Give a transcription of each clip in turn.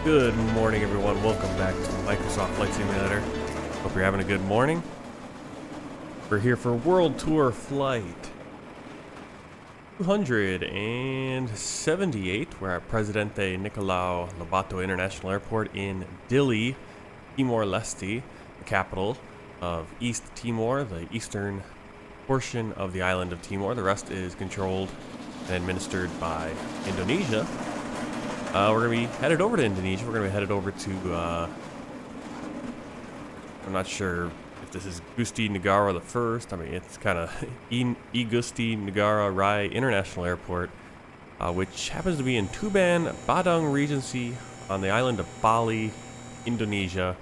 Good morning, everyone. Welcome back to Microsoft Flight Simulator. Hope you're having a good morning. We're here for World Tour Flight 278. We're at Presidente Nicolau Lobato International Airport in Dili, Timor-Leste, the capital of East Timor, the eastern portion of the island of Timor. The rest is controlled and administered by Indonesia. We're going to be headed over to Indonesia. We're going to be headed over to, I'm not sure if this is Gusti Negara the first. I mean, it's kind of Gusti Negara Rai International Airport, which happens to be in Tuban, Badung Regency on the island of Bali, Indonesia.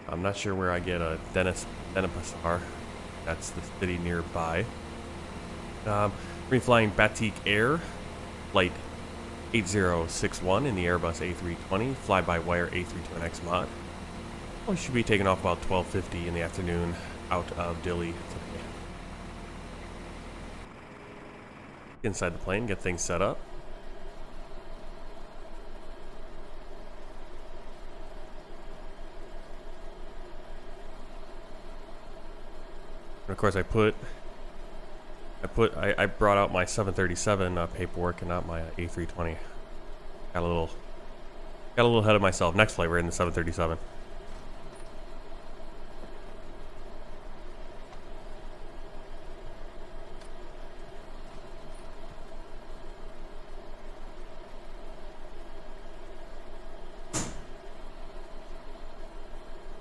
I'm not sure where I get a Denpasar. That's the city nearby. We're going to be flying Batik Air, flight 8061 in the Airbus A320, FlyByWire A20N mod. We should be taking off about 12:50 in the afternoon out of Dili today. Inside the plane, get things set up. And of course, I brought out my 737 paperwork and not my A320. Got a little ahead of myself. Next flight, we're in the 737.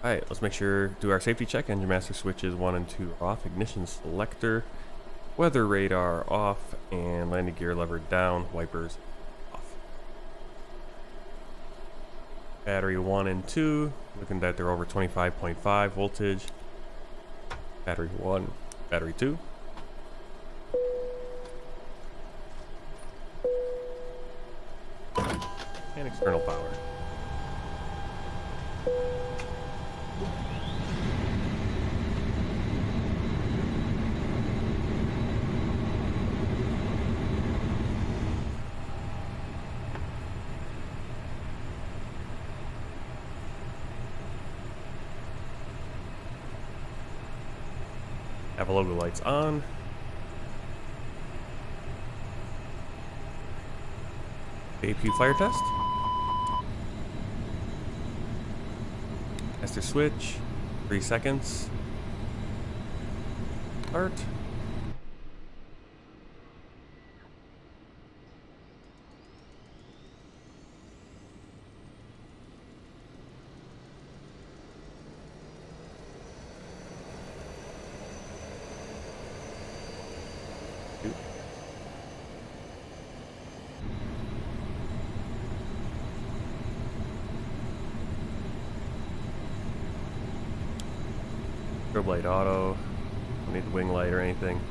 Alright, let's make sure, do our safety check. Engine master switches 1 and 2 are off. Ignition selector, weather radar off, and landing gear lever down, wipers off. Battery 1 and 2, looking that they're over 25.5 voltage. Battery 1, battery 2. And external power. Have logo lights on. AP fire test. Master switch. 3 seconds. Start. Strobe light auto. Don't need the wing light or anything.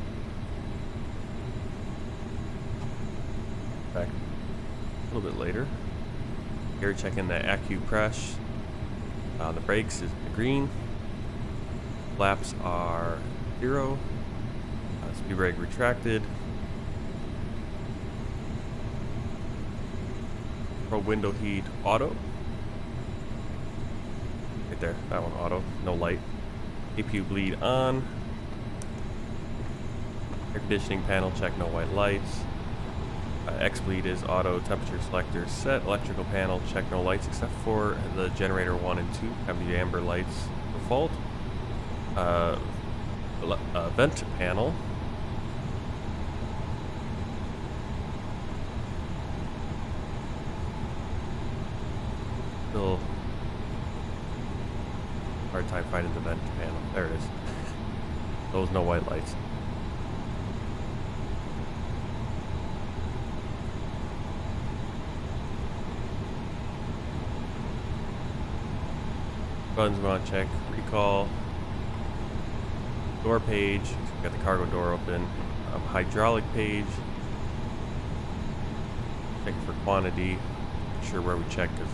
Back a little bit later. Here checking the AccuPress. The brakes is green. Flaps are 0. Speed brake retracted. Pro window heat auto. Right there, that one auto. No light. APU bleed on. Air conditioning panel check, no white lights. X bleed is auto. Temperature selector set. Electrical panel check, no lights except for the generator 1 and 2 have the amber lights default. Vent panel. Still hard time finding the vent panel. There it is. Those no white lights. Buttons we want to check. Recall. Door page. Got the cargo door open. Hydraulic page. Checking for quantity. Not sure where we check is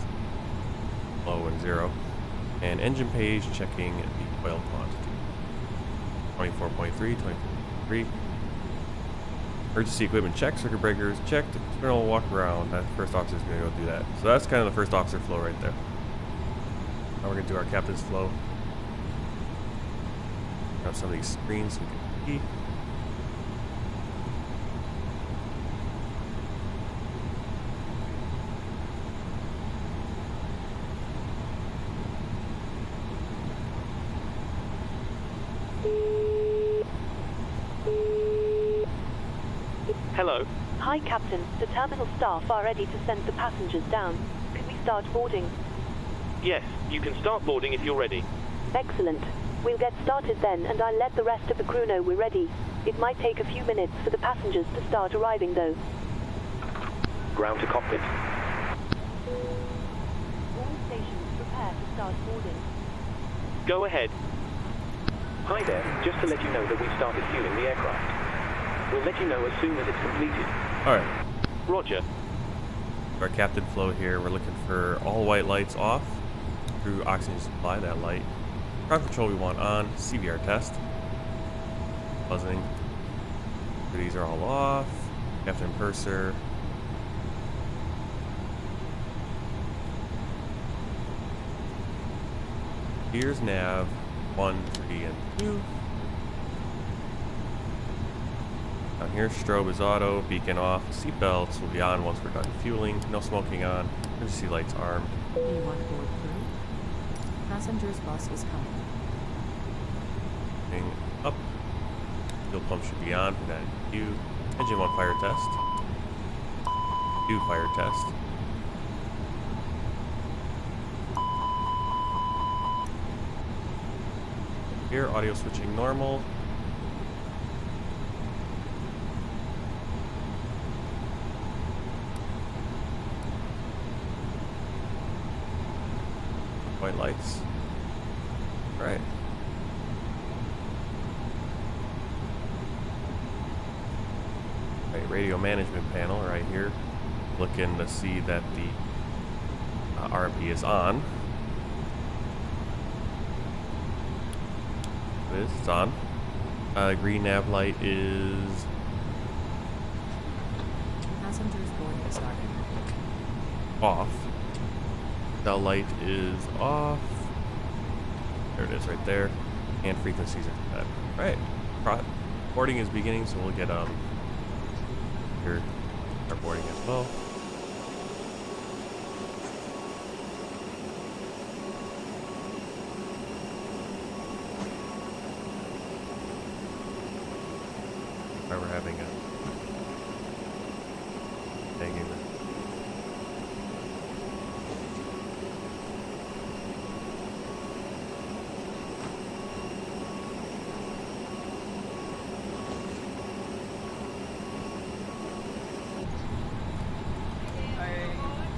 low and 0. And engine page, checking the oil quantity. 24.3, 24.3. Emergency equipment check, circuit breakers checked, external walk around. That first officer's gonna go do that. So that's kind of the first officer flow right there. Now we're gonna do our captain's flow. Grab some of these screens so we can see. Hello. Hi, Captain. The terminal staff are ready to send the passengers down. Can we start boarding? Yes, you can start boarding if you're ready. Excellent. We'll get started then, and I'll let the rest of the crew know we're ready. It might take a few minutes for the passengers to start arriving, though. Ground to cockpit. All stations prepare to start boarding. Go ahead. Hi there. Just to let you know that we've started fueling the aircraft. We'll let you know as soon as it's completed. Alright. Roger. Our captain flow here, we're looking for all white lights off through oxygen supply, that light. Ground control we want on, CVR test. Buzzing. These are all off. Captain purser. Here's nav 1, 3, and 2. Down here, strobe is auto, beacon off, seatbelts will be on once we're done fueling, no smoking on, emergency lights armed. A1 board crew. Passengers bus is coming. Thing up. Fuel pump should be on for that Q. Engine 1 fire test. 2 fire test. Here, audio switching normal. White lights. Right. Right, radio management panel right here. Looking to see that the RMP is on. It is, it's on. Green nav light is Passengers boarding started. off. Bell light is off. There it is right there. And frequencies are set. Right. Boarding is beginning, so we'll get here our boarding as well. Right, we're having a hanging.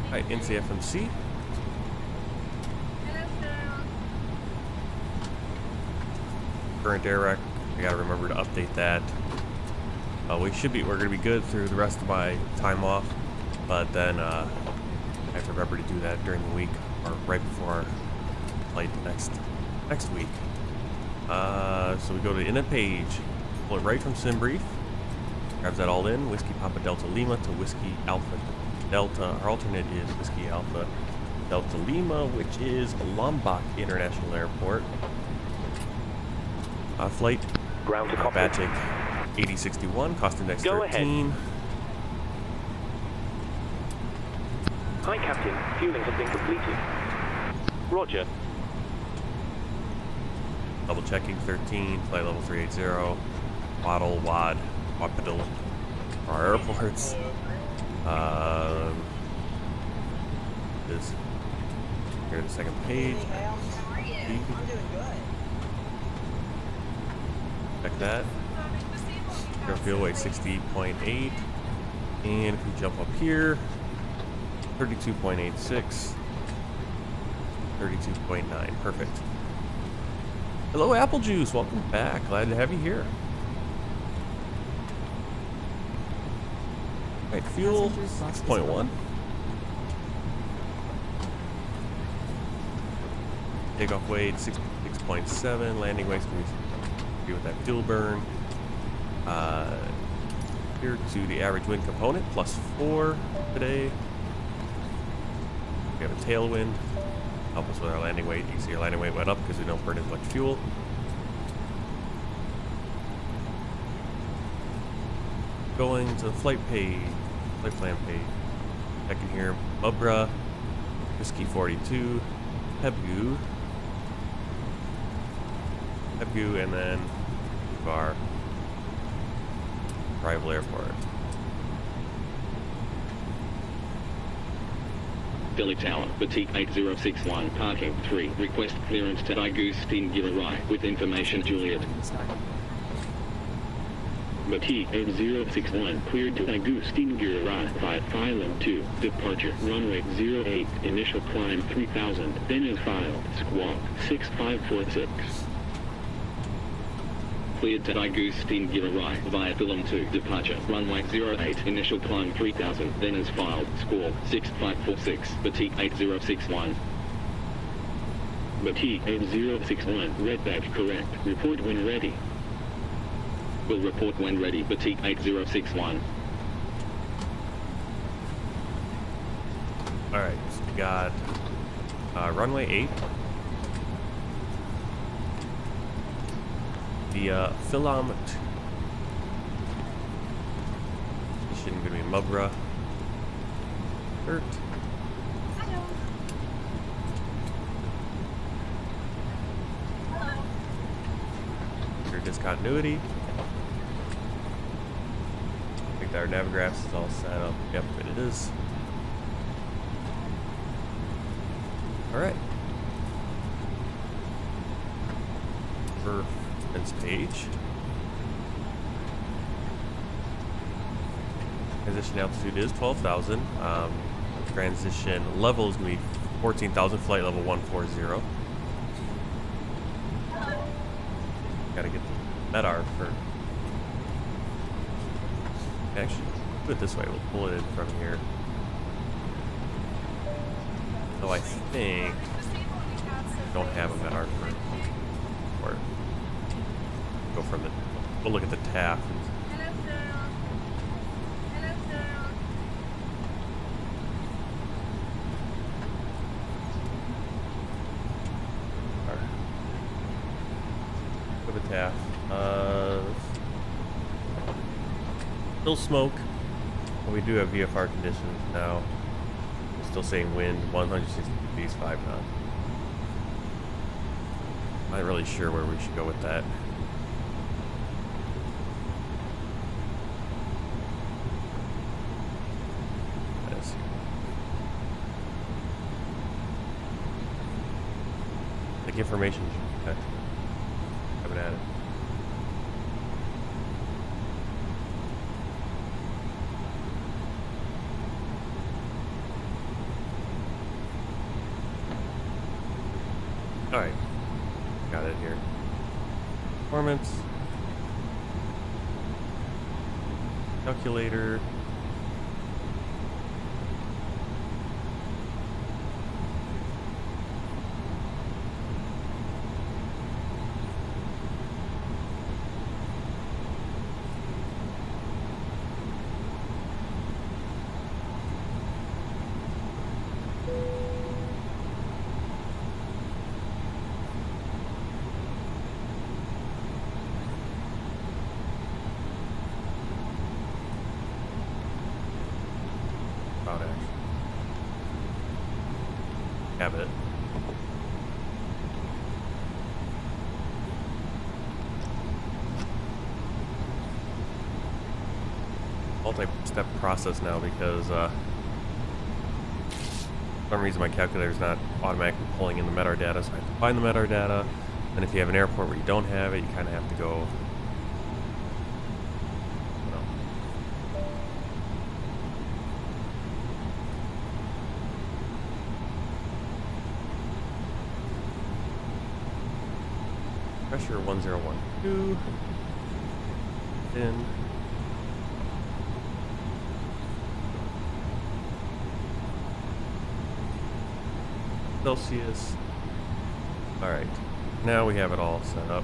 Alright, NCFMC. Current air rec. I gotta remember to update that. We're gonna be good through the rest of my time off, but then I have to remember to do that during the week or right before our flight next week. So we go to init page, pull it right from SimBrief, grabs that all in, Whiskey Papa Delta Lima to Whiskey Alpha Delta. Our alternate is Whiskey Alpha Delta Lima, which is Lombok International Airport. Flight Ground to cockpit. Batik 8061, cost index Go 13. ahead. Hi, Captain. Fueling has been completed. Roger. Double checking 13, flight level 380, Waddle, WADD, WPDL for our airports. Is here the second page. Check that. Air fuel weight 60.8, and if we jump up here, 32.86, 32.9. Perfect. Hello, Apple Juice. Welcome back. Glad to have you here. All right, fuel 6.1. Takeoff weight 6.7. Landing weight with that fuel burn. Here to the average wind component, +4 today. We have a tailwind, help us with our landing weight. You can see our landing weight went up because we don't burn as much fuel. Going to the flight page, flight plan page. Checking here, Mubra, Whiskey 42, Hebgu, and then our rival airport. Dili Tower, Batik 8061, parking 3, request clearance to Gusti, Ngurah, with information Juliet. Batik 8061, cleared to Gusti, Ngurah, via Phylum 2, departure, runway 08, initial climb 3000, then is filed, squawk 6546. Cleared to Gusti, Ngurah, via Phylum 2, departure, runway 08, initial climb 3000, then is filed, squawk 6546, Batik 8061. Batik 8061, red badge correct, report when ready. Will report when ready, Batik 8061. Alright, so we got runway 8. The Phylum mission going to be Mubra. Dirt. Your discontinuity. I think that our navigraphs is all set up. Yep, it is. Alright. For page. Transition altitude is 12,000. Transition level is going to be 14,000. Flight level 140. Got to get the MEDAR for. Actually, put it this way. We'll pull it in from here. So I think we don't have a MEDAR for. Or go from the. We'll look at the TAF. Go to TAF. Still smoke, but we do have VFR conditions now. We're still saying wind 160 degrees 5 knots. Not really sure where we should go with that. Like information. Okay. Coming at it. Alright. Got it here. Performance. Calculator. Have it. Multi-step process now because for some reason my calculator is not automatically pulling in the MEDAR data, so I have to find the MEDAR data. And if you have an airport where you don't have it, you kind of have to go. Pressure 1012. In. Celsius. Alright. Now we have it all set up.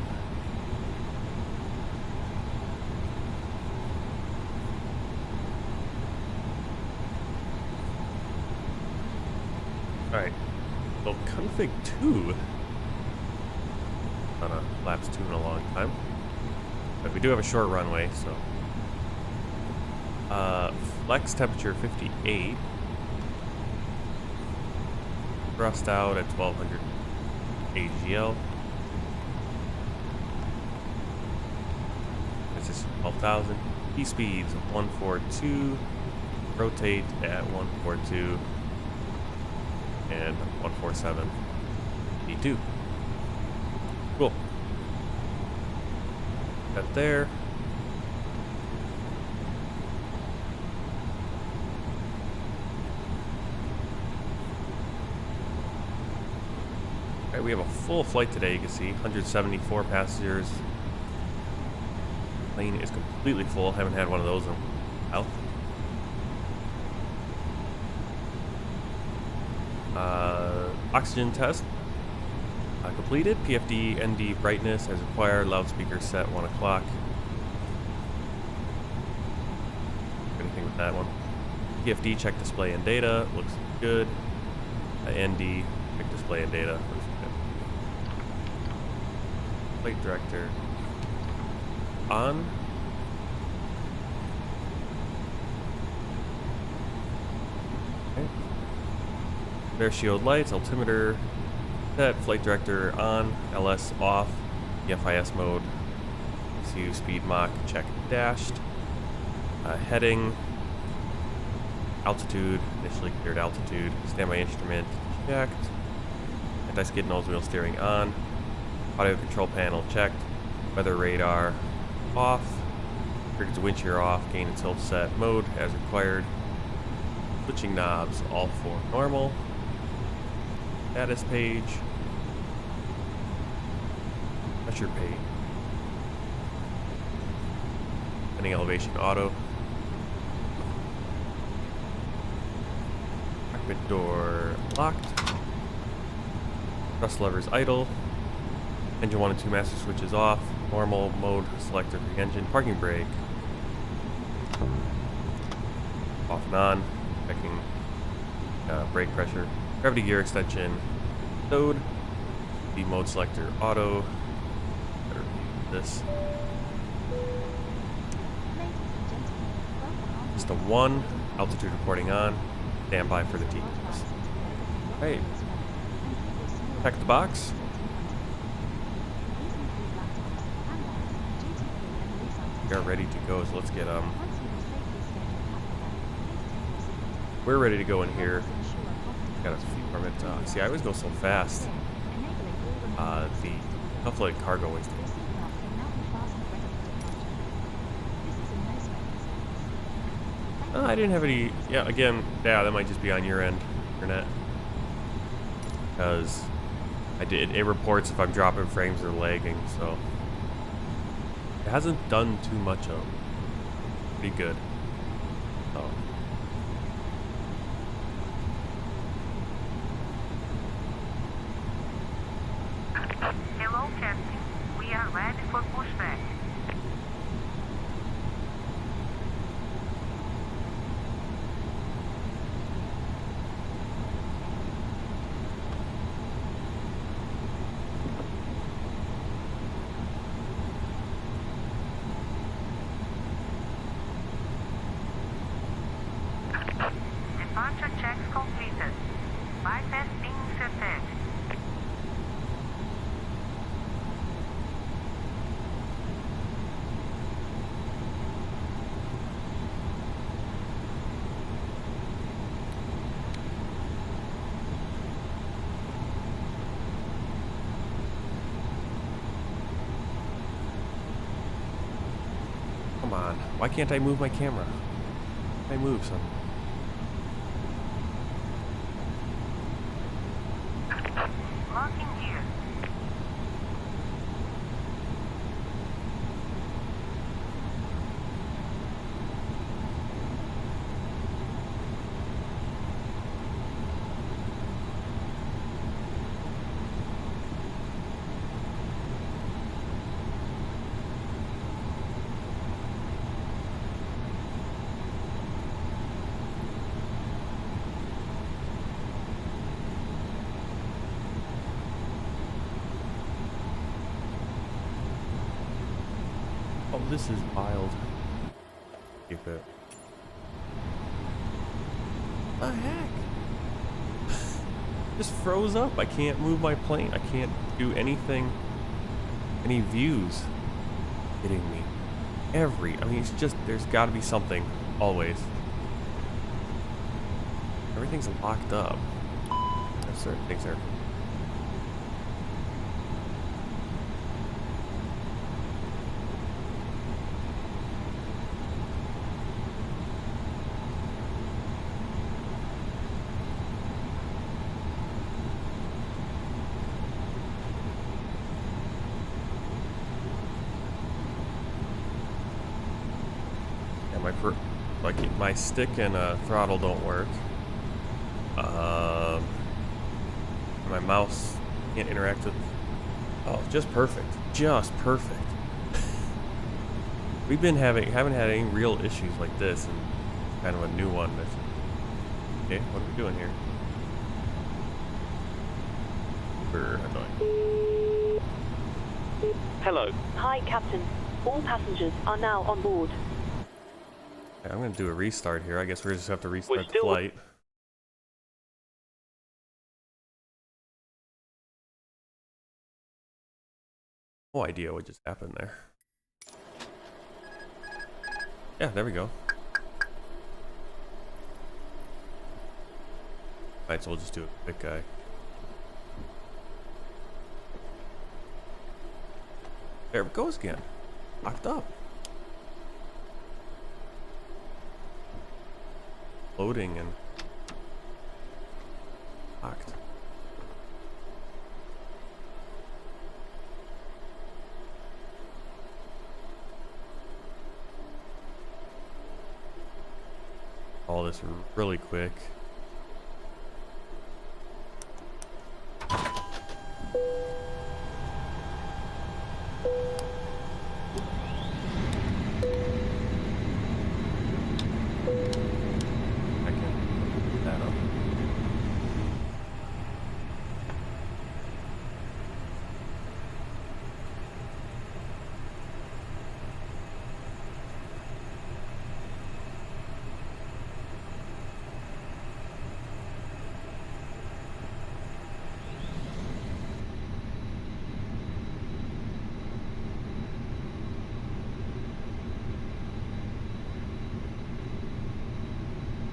Alright. Well, config 2. On a flaps 2 in a long time. But we do have a short runway, so. Flex temperature 58. Thrust out at 1200 AGL. This is 12,000. Key speeds 142. Rotate at 142. And 147. D2. Cool. Got there. Alright, we have a full flight today, you can see. 174 passengers. Plane is completely full. Haven't had one of those in a while. Oxygen test completed. PFD ND brightness as required. Loudspeaker set 1 o'clock. Anything with that one. PFD check display and data looks good. ND check display and data looks good. Flight director on. Okay. Flare shield lights, altimeter set, flight director on, LS off, FIS mode, CU speed Mach check dashed, heading, altitude, initially cleared altitude, standby instrument checked, anti-skid nose wheel steering on, audio control panel checked, weather radar off, triggers wind shear off, gain and tilt set mode as required, switching knobs all for normal, status page, pressure page, pending elevation auto, cockpit door locked, thrust levers idle, engine 1 and 2 master switches off, normal mode selected for the engine, parking brake off and on, checking brake pressure, gravity gear extension stowed, the mode selector auto, better this, system 1, altitude reporting on, standby for the teams. Hey, check the box. We are ready to go, so let's get we're ready to go in here. Got a few more minutes. See, I always go so fast. The tough like cargo waste. I didn't have any. Yeah, again, yeah, that might just be on your end, internet, because it reports if I'm dropping frames or lagging, so it hasn't done too much of. Pretty good. So. Hello, Captain. We are ready for pushback. Departure checks completed. Bypass being inserted. Come on, why can't I move my camera? I move some. Locking gear. This is wild. Keep it. What the heck? Just froze up. I can't move my plane. I can't do anything. Any views. Kidding me. I mean, it's just, there's got to be something. Always. Everything's locked up. There's certain things there. My stick and throttle don't work. My mouse can't interact with. Oh, just perfect. Just perfect. We've been haven't had any real issues like this, and it's kind of a new one. Okay, what are we doing here? We're annoying. Hello. Hi, Captain. All passengers are now on board. I'm gonna do a restart here. I guess we just have to restart the still- flight. No idea what just happened there. Yeah, there we go. Alright, so we'll just do a quick guy. There it goes again. Locked up. Loading and locked. All this really quick.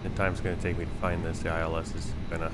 The time's going to take me to find this. The ILS is going to...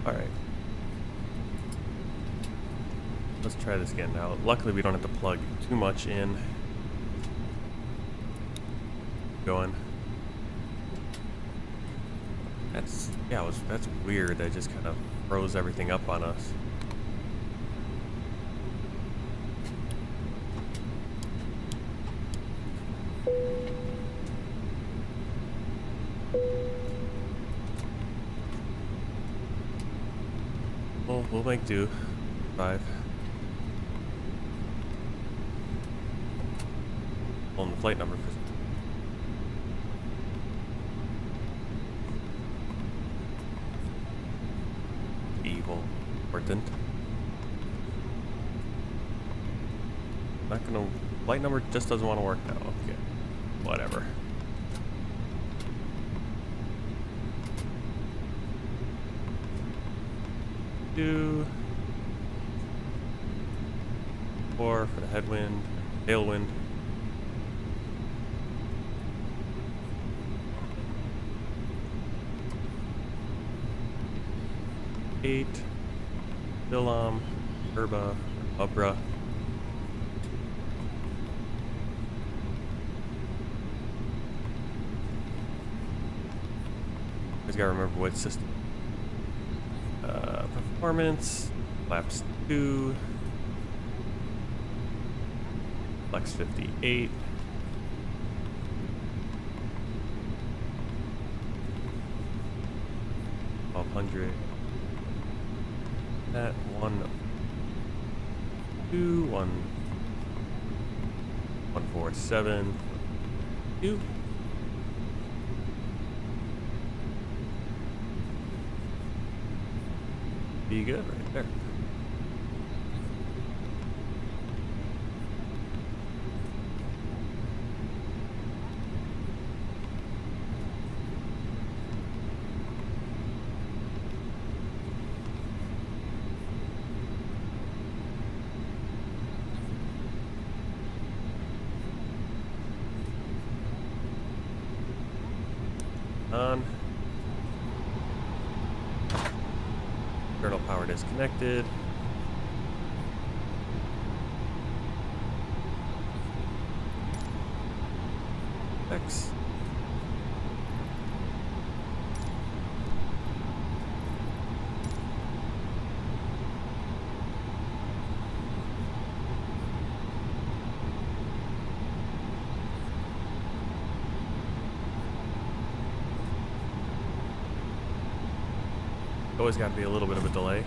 Alright. Let's try this again now. Luckily we don't have to plug too much in. Going. That's weird. That just kind of froze everything up on us. We'll make do. 5. On the flight number. Evil. Important. Not gonna. Flight number just doesn't want to work now. Okay. Whatever. Do 4 for the headwind, tailwind. Eight, Bilam, Urba, Ubra. Always gotta remember what system. Performance, flaps 2, flex 58. That 1, 2, 1, 147, 2. Be good right there. On. External power disconnected. X. Always got to be a little bit of a delay.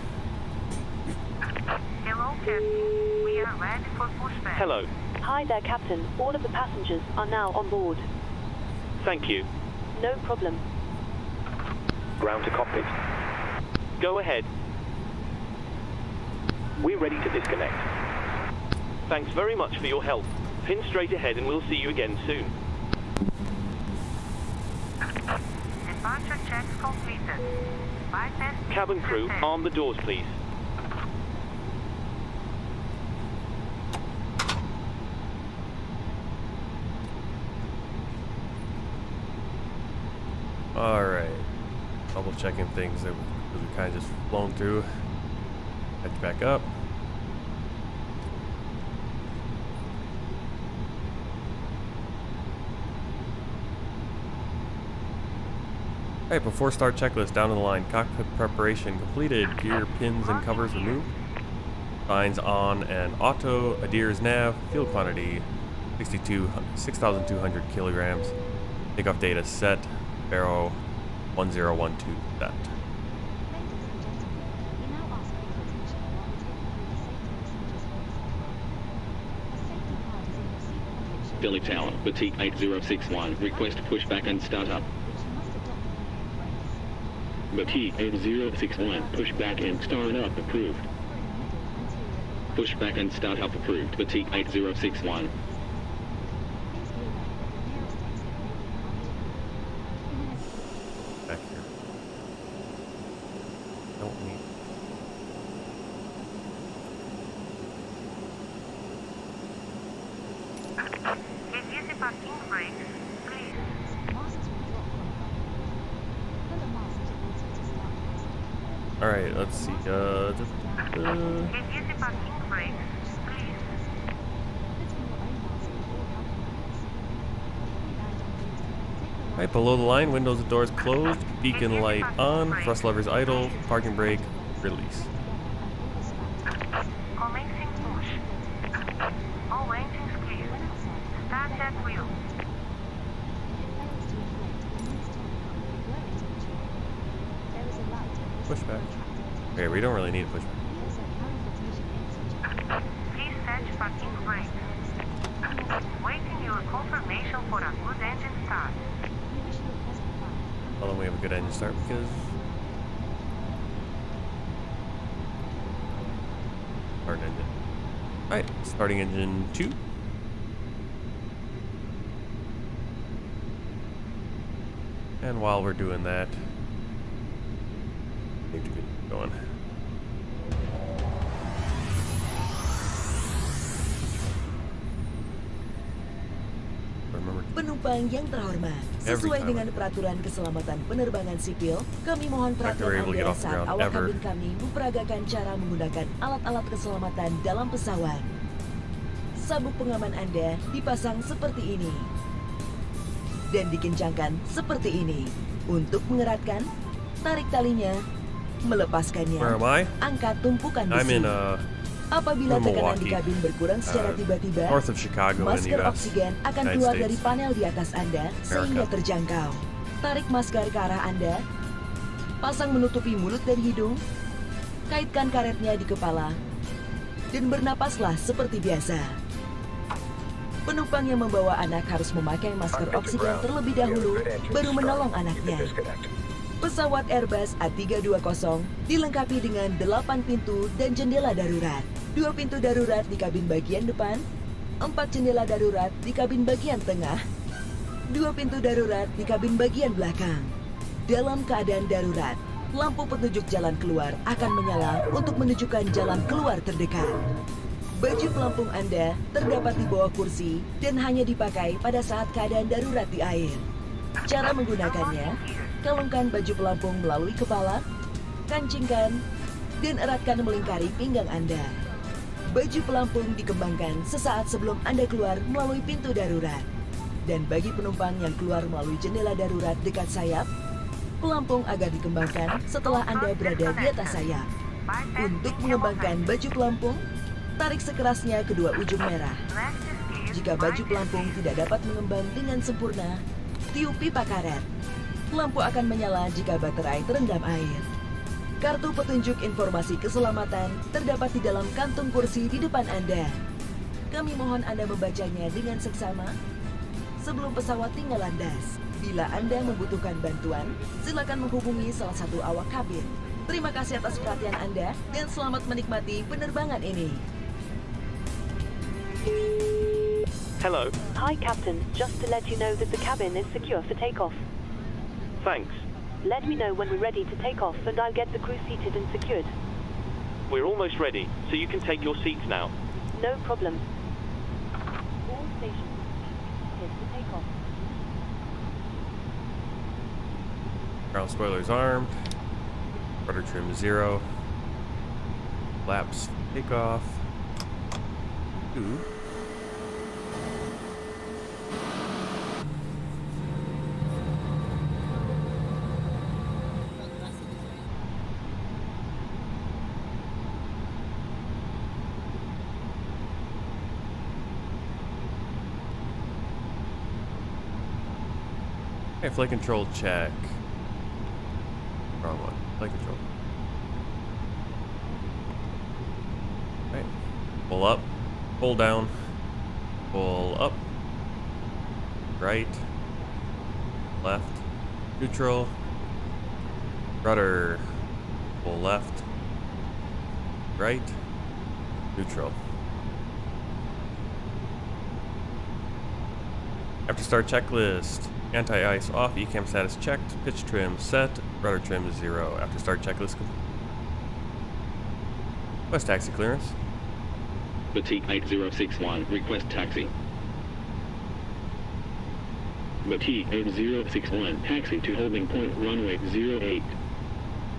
Hello, Captain. We are ready for pushback. Hello. Hi there, Captain. All of the passengers are now on board. Thank you. No problem. Ground to cockpit. Go ahead. We're ready to disconnect. Thanks very much for your help. Pin straight ahead and we'll see you again soon. Departure checks completed. Bypass Cabin crew, success. arm the doors, please. Alright. Double checking things that we kind of just flown through. Head back up. Alright, before start checklist, down to the line. Cockpit preparation completed. Gear, pins, and covers removed. Signs on and auto. Adheres nav. Fuel quantity 6,200 kilograms. Takeoff data set. Barrow 1012 set. Dili Tower, Batik 8061, request pushback and startup. Batik 8061, pushback and startup approved. Pushback and startup approved, Batik 8061. Back here. Don't need. Review the parking brakes, please. Alright, let's see. Review the parking brakes, please. Alright, below the line, windows and doors closed, beacon light on, thrust levers idle, parking brake release. Commencing push. All engines clear. Start at wheel. Pushback. Okay, we don't really need a pushback. Please set parking brakes. Waiting your confirmation for a good engine start. Well, then we have a good engine start because... Start engine. Alright, starting engine 2. And while we're doing that, I need to get going. Remember, Penumpang yang terhormat, sesuai dengan peraturan keselamatan penerbangan sipil, kami mohon perhatian Anda saat awak kabin kami memperagakan cara menggunakan alat-alat keselamatan dalam pesawat. Sabuk pengaman Anda dipasang seperti ini dan dikencangkan seperti ini. Untuk mengeratkan, tarik talinya, melepaskannya, Where am I? angkat tumpukan I'm besi. in Apabila in tekanan di Milwaukee, kabin berkurang secara tiba-tiba, north of Chicago in the masker US. oksigen akan United keluar States. dari panel di atas Anda sehingga terjangkau. Tarik masker ke arah Anda, pasang menutupi mulut dan hidung, kaitkan karetnya di kepala, dan bernapaslah seperti biasa. Penumpang yang membawa anak harus memakai masker oksigen terlebih dahulu, baru menolong anaknya. Pesawat Airbus A320 dilengkapi dengan 8 pintu dan jendela darurat. 2 pintu darurat di kabin bagian depan, 4 jendela darurat di kabin bagian tengah, 2 pintu darurat di kabin bagian belakang. Dalam keadaan darurat, lampu petunjuk jalan keluar akan menyala untuk menunjukkan jalan keluar terdekat. Baju pelampung Anda terdapat di bawah kursi dan hanya dipakai pada saat keadaan darurat di air. Cara menggunakannya, kalungkan baju pelampung melalui kepala, kancingkan, dan eratkan melingkari pinggang Anda. Baju pelampung dikembangkan sesaat sebelum Anda keluar melalui pintu darurat. Dan bagi penumpang yang keluar melalui jendela darurat dekat sayap, pelampung agar dikembangkan setelah Anda berada di atas sayap. Untuk mengembangkan baju pelampung, tarik sekerasnya kedua ujung merah. Jika baju pelampung tidak dapat mengembang dengan sempurna, tiup pipa karet. Lampu akan menyala jika baterai terendam air. Kartu petunjuk informasi keselamatan terdapat di dalam kantung kursi di depan Anda. Kami mohon Anda membacanya dengan seksama sebelum pesawat tinggal landas. Bila Anda membutuhkan bantuan, silakan menghubungi salah satu awak kabin. Terima kasih atas perhatian Anda dan selamat menikmati penerbangan ini. Hello. Hi, Captain. Just to let you know that the cabin is secure for takeoff. Thanks. Let me know when we're ready to take off and I'll get the crew seated and secured. We're almost ready, so you can take your seats now. No problem. All stations. Here's the takeoff. Ground spoilers armed. Rudder trim 0. Flaps takeoff. 2. Okay, flight control check. Wrong one. Flight control. Right. Pull up. Pull down. Pull up. Right. Left. Neutral. Rudder. Pull left. Right. Neutral. After start checklist. Anti-ice off, ECAM status checked, pitch trim set, rudder trim 0. After start checklist complete. Request taxi clearance. Batik 8061, request taxi. Batik 8061, taxi to holding point runway 08.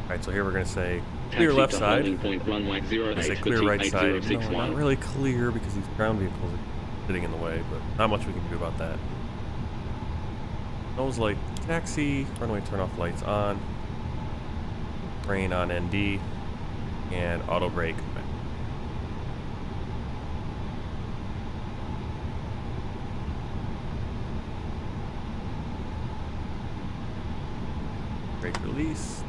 Alright, so here we're going to say clear left side. Holding point runway 08. Say clear Batik right side. No, 8061. not really clear because these ground vehicles are sitting in the way, but not much we can do about that. Nose light taxi, runway turn off lights on, rain on ND, and auto brake. Brake release.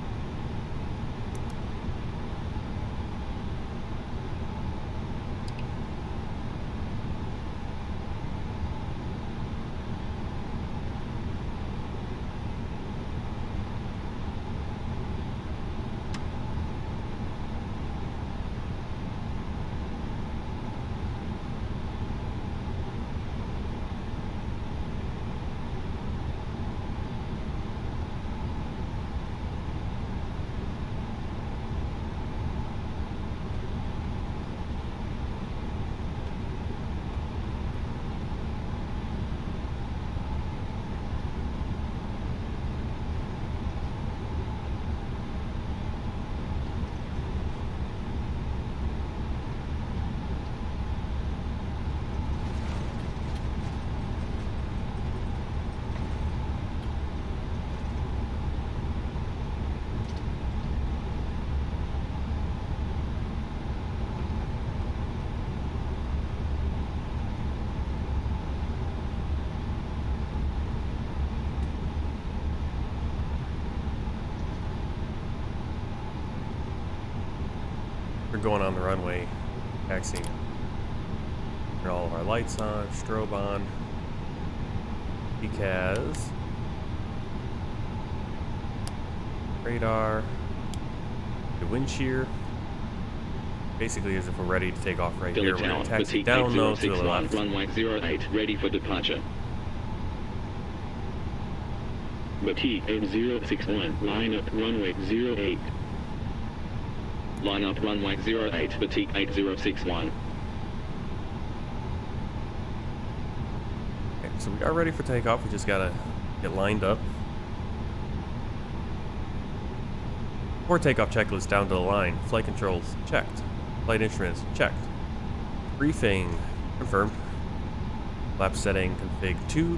We're going on the runway, taxiing. Turn all of our lights on, strobe on. ECAS. Radar. The wind shear. Basically as if we're ready to take off right Dili here. We're going to taxi Batik down though to the 8061, left. runway 08, ready for departure. Batik 8061, line up runway 08. Line up runway 08, Batik 8061. Okay, so we are ready for takeoff. We just gotta get lined up. Before takeoff checklist down to the line. Flight controls checked. Flight instruments checked. Briefing confirmed. Lap setting config 2.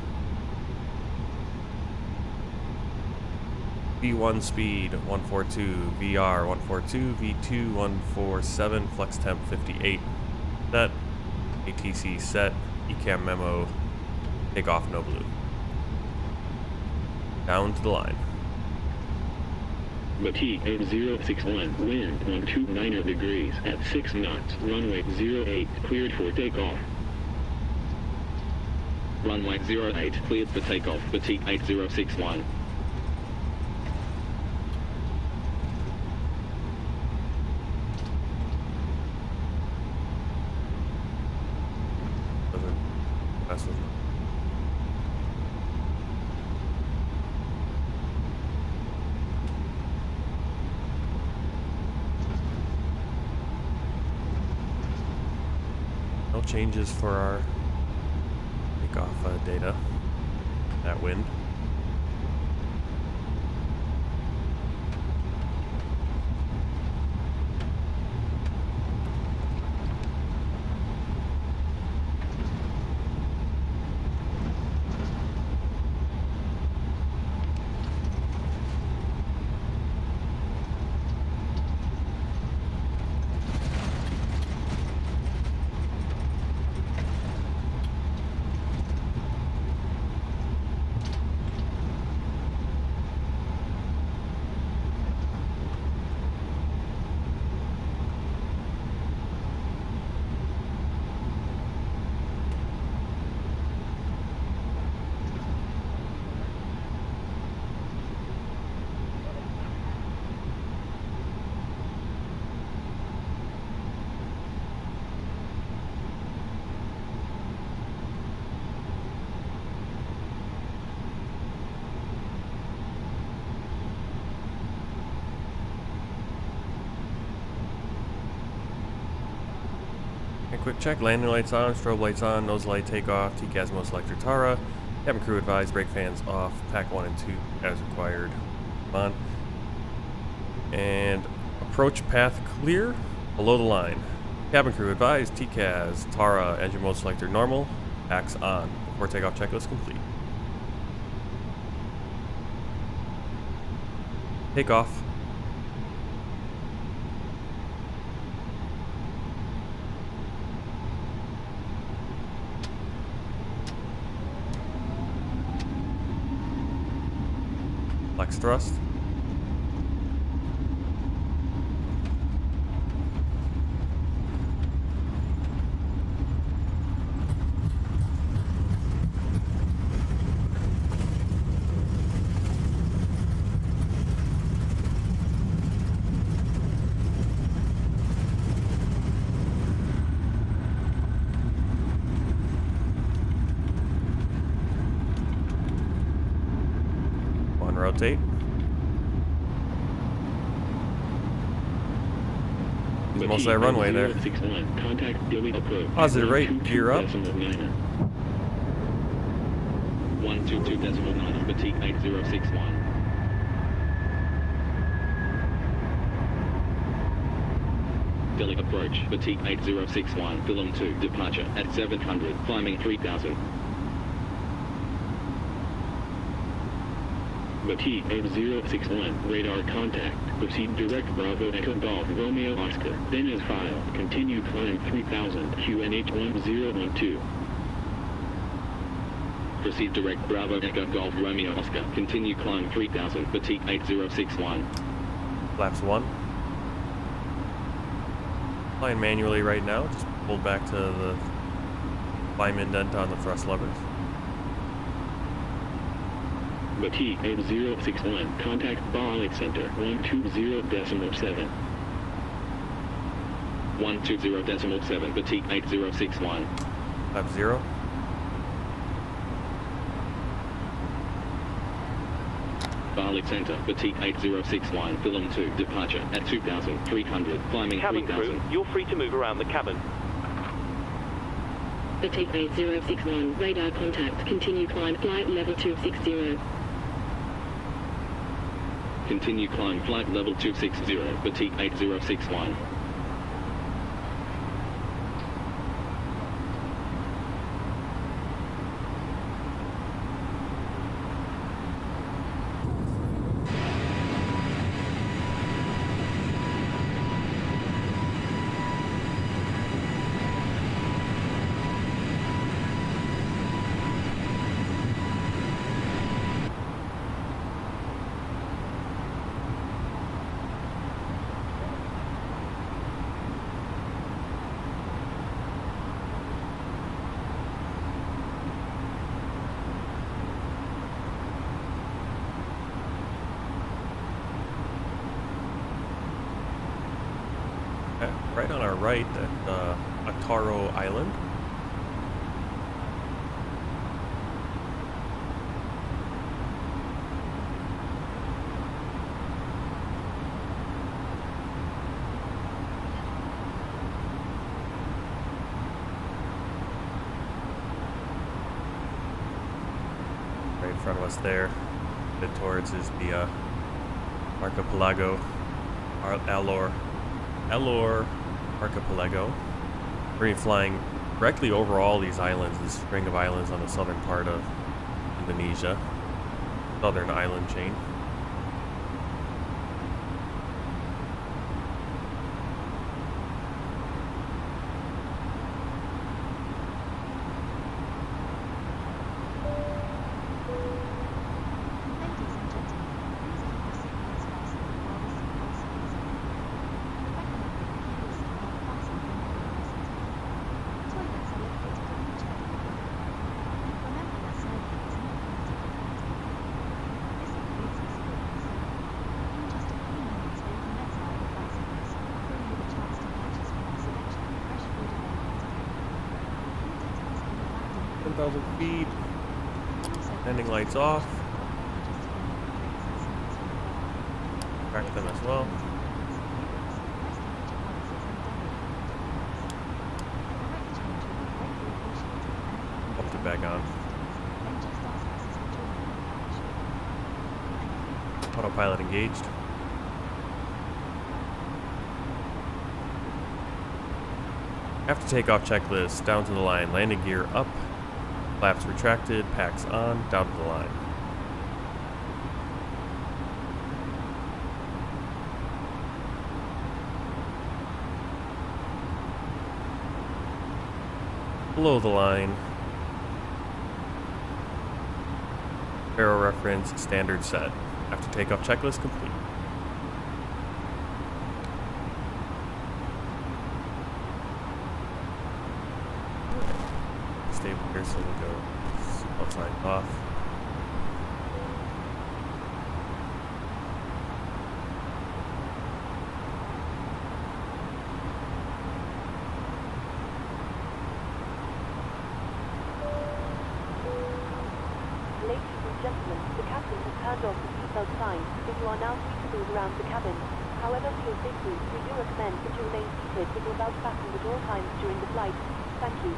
V1 speed 142, VR 142, V2 147, flex temp 58. Set. ATC set. ECAM memo. Takeoff no blue. Down to the line. Batik 8061, wind 129 degrees at 6 knots, runway 08, cleared for takeoff. Runway 08, cleared for takeoff, Batik 8061. Doesn't mess with me. No changes for our takeoff data. That wind. Quick check, landing lights on, strobe lights on, nose light takeoff, TCAS mode selector Tara, cabin crew advised, brake fans off, pack 1 and 2 as required, on. And approach path clear, below the line. Cabin crew advised, TCAS, Tara, engine mode selector normal, packs on. Before takeoff checklist complete. Takeoff. Flex thrust. Rotate. Most of that runway there. Positive rate, gear up. 122.9, Batik 8061. Dili approach, Batik 8061, film 2, departure at 700, climbing 3000. Batik 8061, radar contact, proceed direct Bravo Echo Golf Romeo Oscar, then as filed, continue climb 3000, QNH 1012. Proceed direct Bravo Echo Golf Romeo Oscar, continue climb 3000, Batik 8061. Flaps 1. Flying manually right now, just pulled back to the climb indent on the thrust levers. Batik 8061, contact Bali Center 120.7. 120.7, Batik 8061. 50. Bali Center, Batik 8061, Film 2, departure at 2,300, climbing Cabin 3,000. crew, you're free to move around the cabin. Batik 8061, radar contact, continue climb, flight level 260. Continue climb, flight level 260, Batik 8061. Right on our right at Ataro Island. Right in front of us there, headed towards is the archipelago, Alor Archipelago. We're going to be flying directly over all these islands, this string of islands on the southern part of Indonesia, southern island chain. Feet. Landing lights off. Track them as well. Popped it back on. Autopilot engaged. After takeoff checklist, down to the line, landing gear up. Flaps retracted, packs on, down to the line. Below the line, Aero reference standard set. After takeoff checklist complete. Stable here, so we'll go outside off. Ladies and gentlemen, the captain has turned off the seatbelt sign, so you are now free to move around the cabin. However, for your safety, we do recommend that you remain seated with your belt fastened at all times during the flight. Thank you.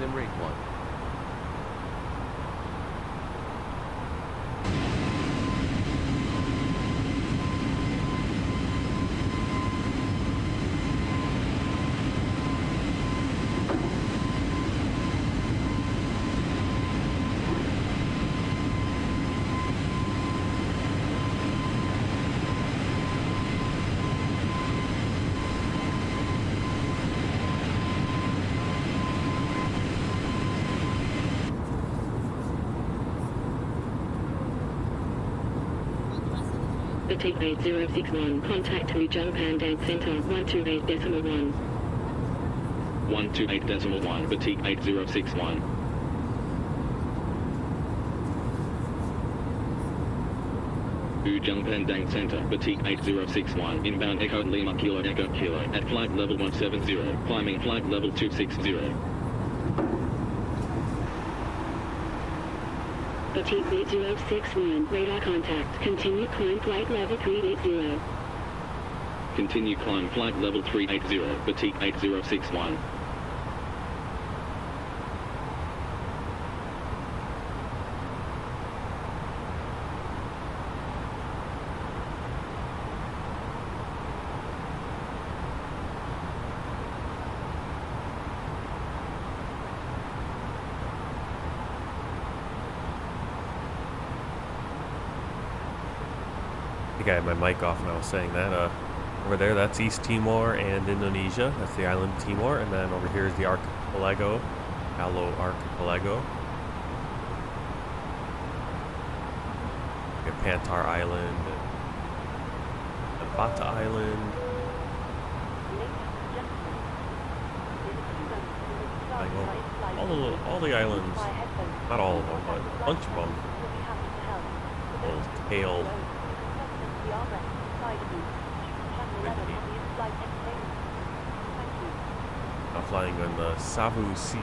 sim rate 1. Batik 8061, contact to Jump and Dance Center 128.1. 128.1, Batik 8061. Ujung Pandang Center, Batik 8061, inbound Echo Lima Kilo Echo Kilo, at flight level 170, climbing flight level 260. Batik 8061, radar contact, continue climb flight level 380. Continue climb flight level 380, Batik 8061. I think I had my mic off when I was saying that. Over there, that's East Timor and Indonesia. That's the island Timor. And then over here is the archipelago, Alo Archipelago. We have Pantar Island, and Bata Island. All the islands, not all of them, but a bunch of them. Little tail. Now flying on the Savu Sea.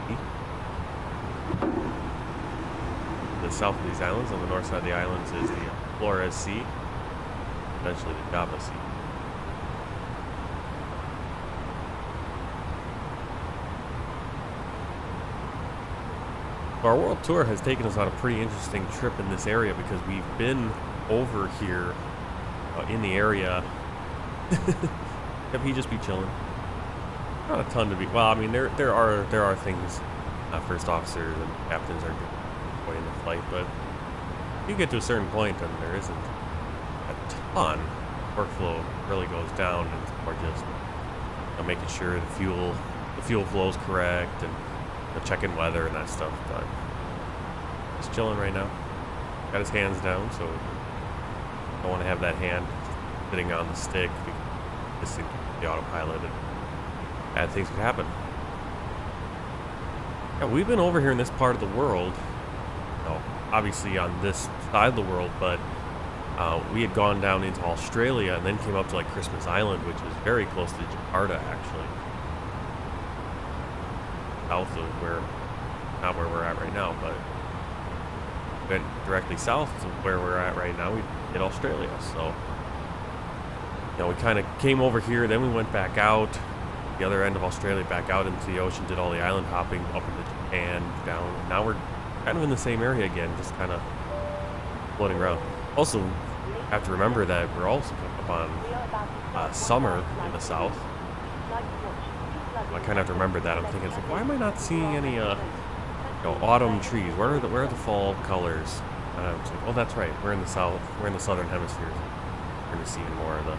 The south of these islands, on the north side of the islands is the Flores Sea, eventually the Java Sea. Our world tour has taken us on a pretty interesting trip in this area because we've been over here in the area. Have he just be chilling? Not a ton to be. Well, I mean, there are things first officers and captains are doing in the flight, but you get to a certain point and there isn't a ton. Workflow really goes down, and it's more just making sure the fuel flow is correct and checking weather and that stuff. But he's chilling right now. Got his hands down, so I don't want to have that hand sitting on the stick. This thing could be autopilot and bad things could happen. Yeah, we've been over here in this part of the world, obviously on this side of the world, but we had gone down into Australia and then came up to like Christmas Island, which is very close to Jakarta, actually. South of not where we're at right now, but went directly south to where we're at right now. We hit Australia, so we kind of came over here, then we went back out the other end of Australia, back out into the ocean, did all the island hopping up into Japan, down. Now we're kind of in the same area again, just kind of floating around. Also, have to remember that we're also coming up on summer in the south. I kind of have to remember that. I'm thinking, it's like, why am I not seeing any autumn trees? Where are the fall colors? I was like, oh, that's right. We're in the south. We're in the southern hemisphere. We're going to see more of the.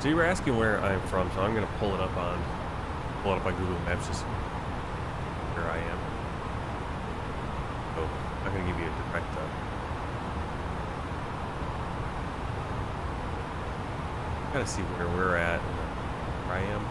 So you were asking where I'm from, so I'm going to pull it up on Google Maps just where I am. So I'm going to give you a direct gotta see where we're at, where I am.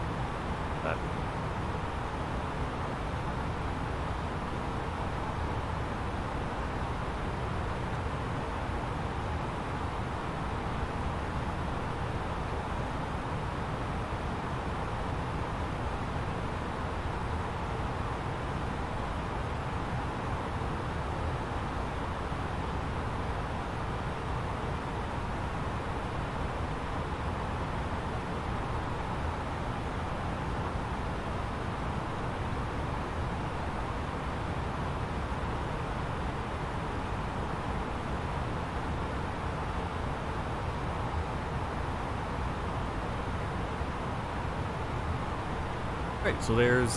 Right, so here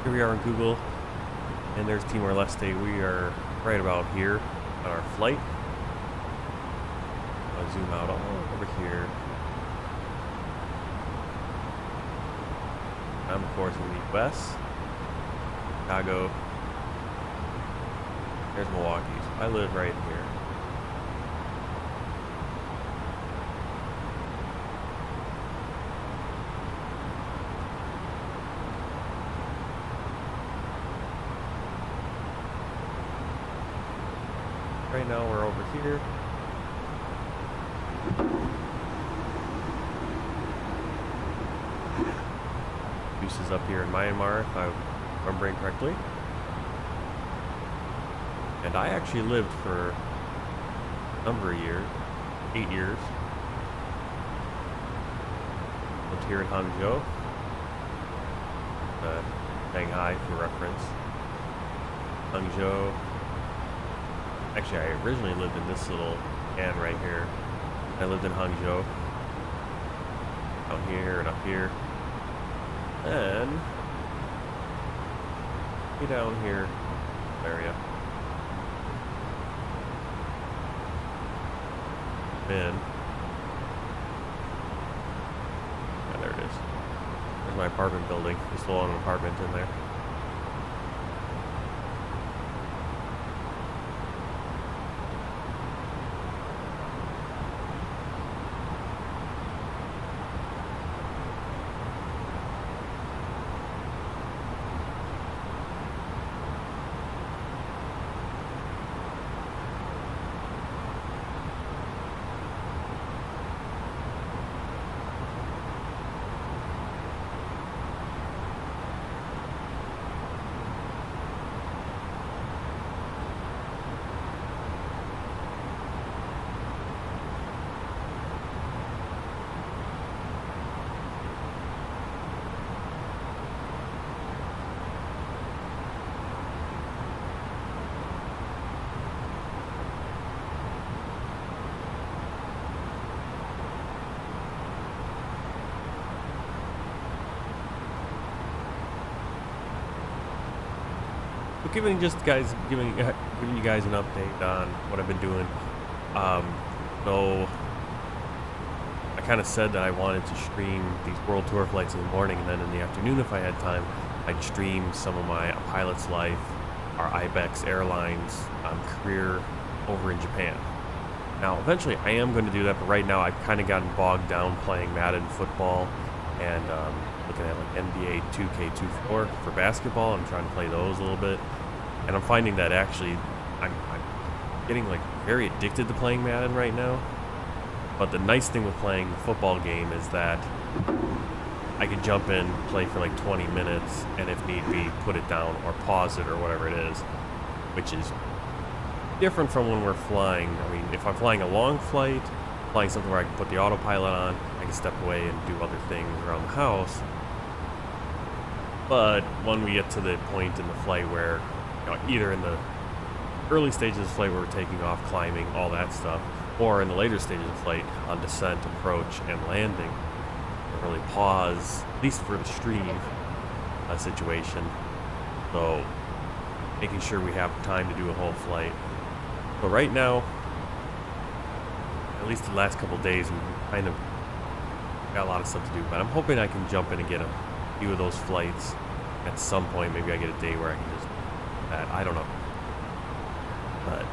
we are in Google, and there's Timor-Leste. We are right about here on our flight. I'll zoom out all over here. I'm of course in the US, Chicago. There's Milwaukee. So I live right here. Right now we're over here. Goose is up here in Myanmar, if I'm remembering correctly. And I actually lived for a number of years, 8 years. Lived here in Hangzhou. Shanghai for reference. Hangzhou. Actually, I originally lived in this little can right here. I lived in Hangzhou. Down here and up here. And be down here area. Then yeah, there it is. There's my apartment building. There's still an apartment in there. Giving you guys an update on what I've been doing. So I kind of said that I wanted to stream these world tour flights in the morning, and then in the afternoon, if I had time, I'd stream some of my pilot's life, our Ibex Airlines career over in Japan. Now, eventually, I am going to do that, but right now, I've kind of gotten bogged down playing Madden football and looking at like NBA 2K24 for basketball. I'm trying to play those a little bit. And I'm finding that actually I'm getting like very addicted to playing Madden right now. But the nice thing with playing the football game is that I can jump in, play for like 20 minutes, and if need be, put it down or pause it or whatever it is, which is different from when we're flying. I mean, if I'm flying a long flight, flying something where I can put the autopilot on, I can step away and do other things around the house. But when we get to the point in the flight where, you know, either in the early stages of the flight where we're taking off, climbing, all that stuff, or in the later stages of the flight on descent, approach, and landing, to really pause, at least for the stream situation. So making sure we have time to do a whole flight. But right now, at least the last couple days, we've kind of got a lot of stuff to do. But I'm hoping I can jump in and get a few of those flights at some point. Maybe I get a day where I can just do that. I don't know. But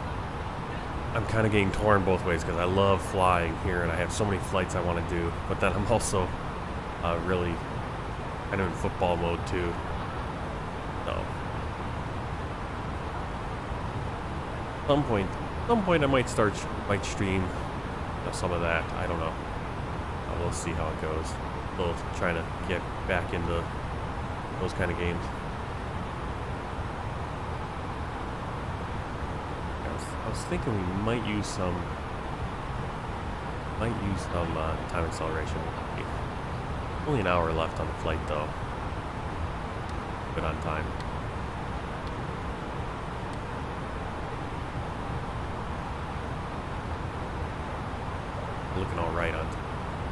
I'm kind of getting torn both ways because I love flying here and I have so many flights I want to do. But then I'm also really kind of in football mode too. So at some point I might stream some of that. I don't know. We'll see how it goes. Still trying to get back into those kind of games. I was thinking we might use some time acceleration. Only an hour left on the flight though. Good on time. Looking all right on time.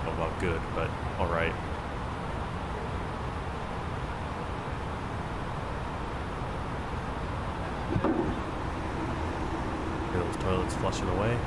Not about good, but all right. flushing away.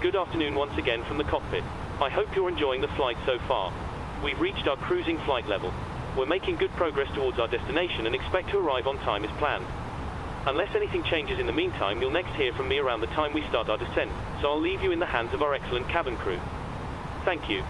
good afternoon once again from the cockpit. I hope you're enjoying the flight so far. We've reached our cruising flight level. We're making good progress towards our destination and expect to arrive on time as planned. Unless anything changes in the meantime, you'll next hear from me around the time we start our descent, so I'll leave you in the hands of our excellent cabin crew. Thank you.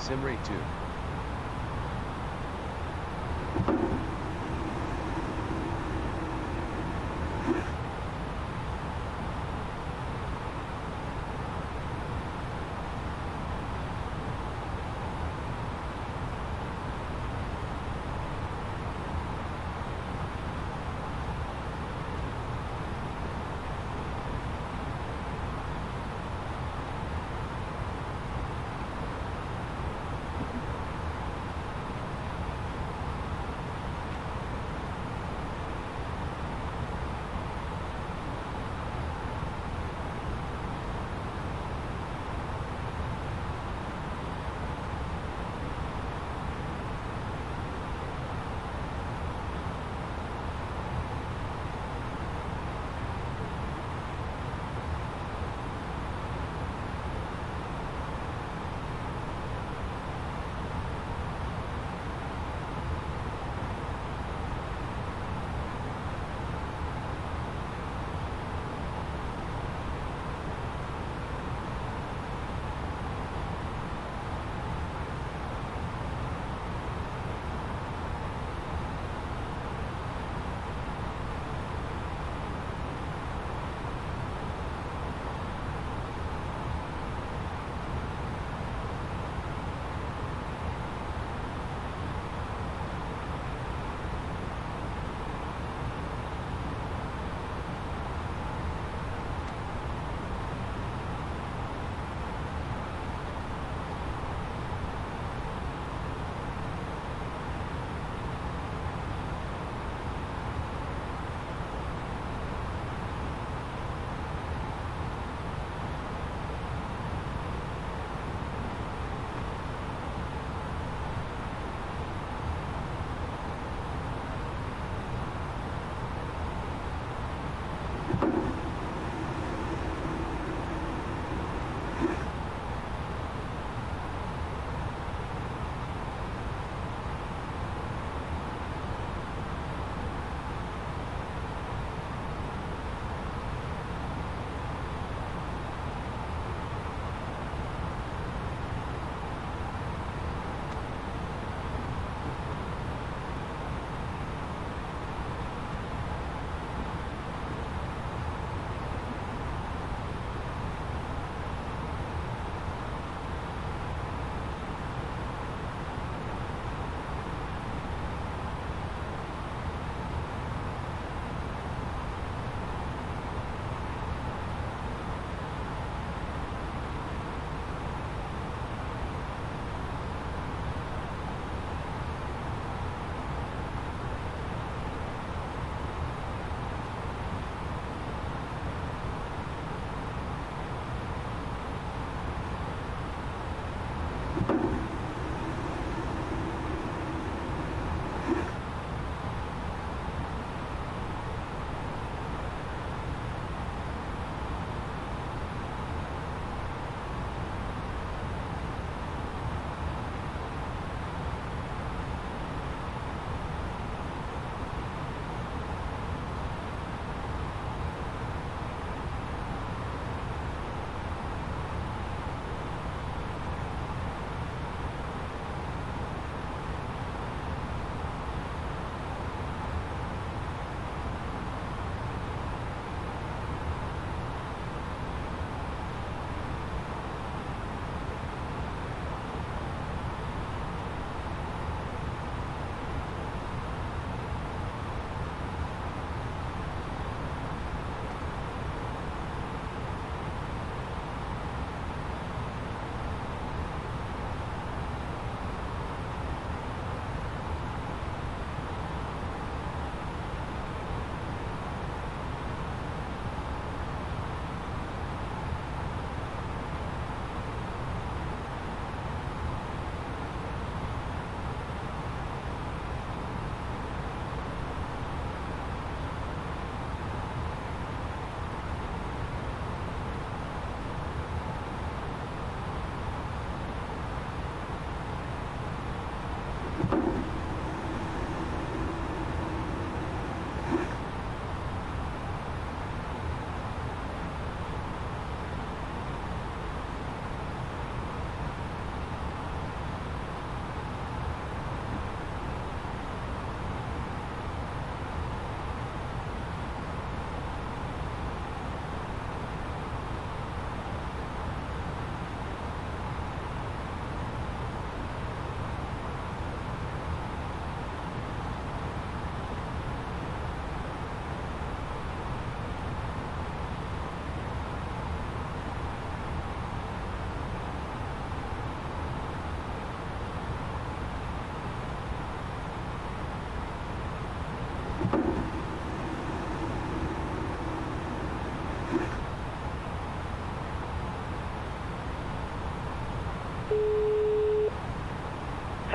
Sim rate 2.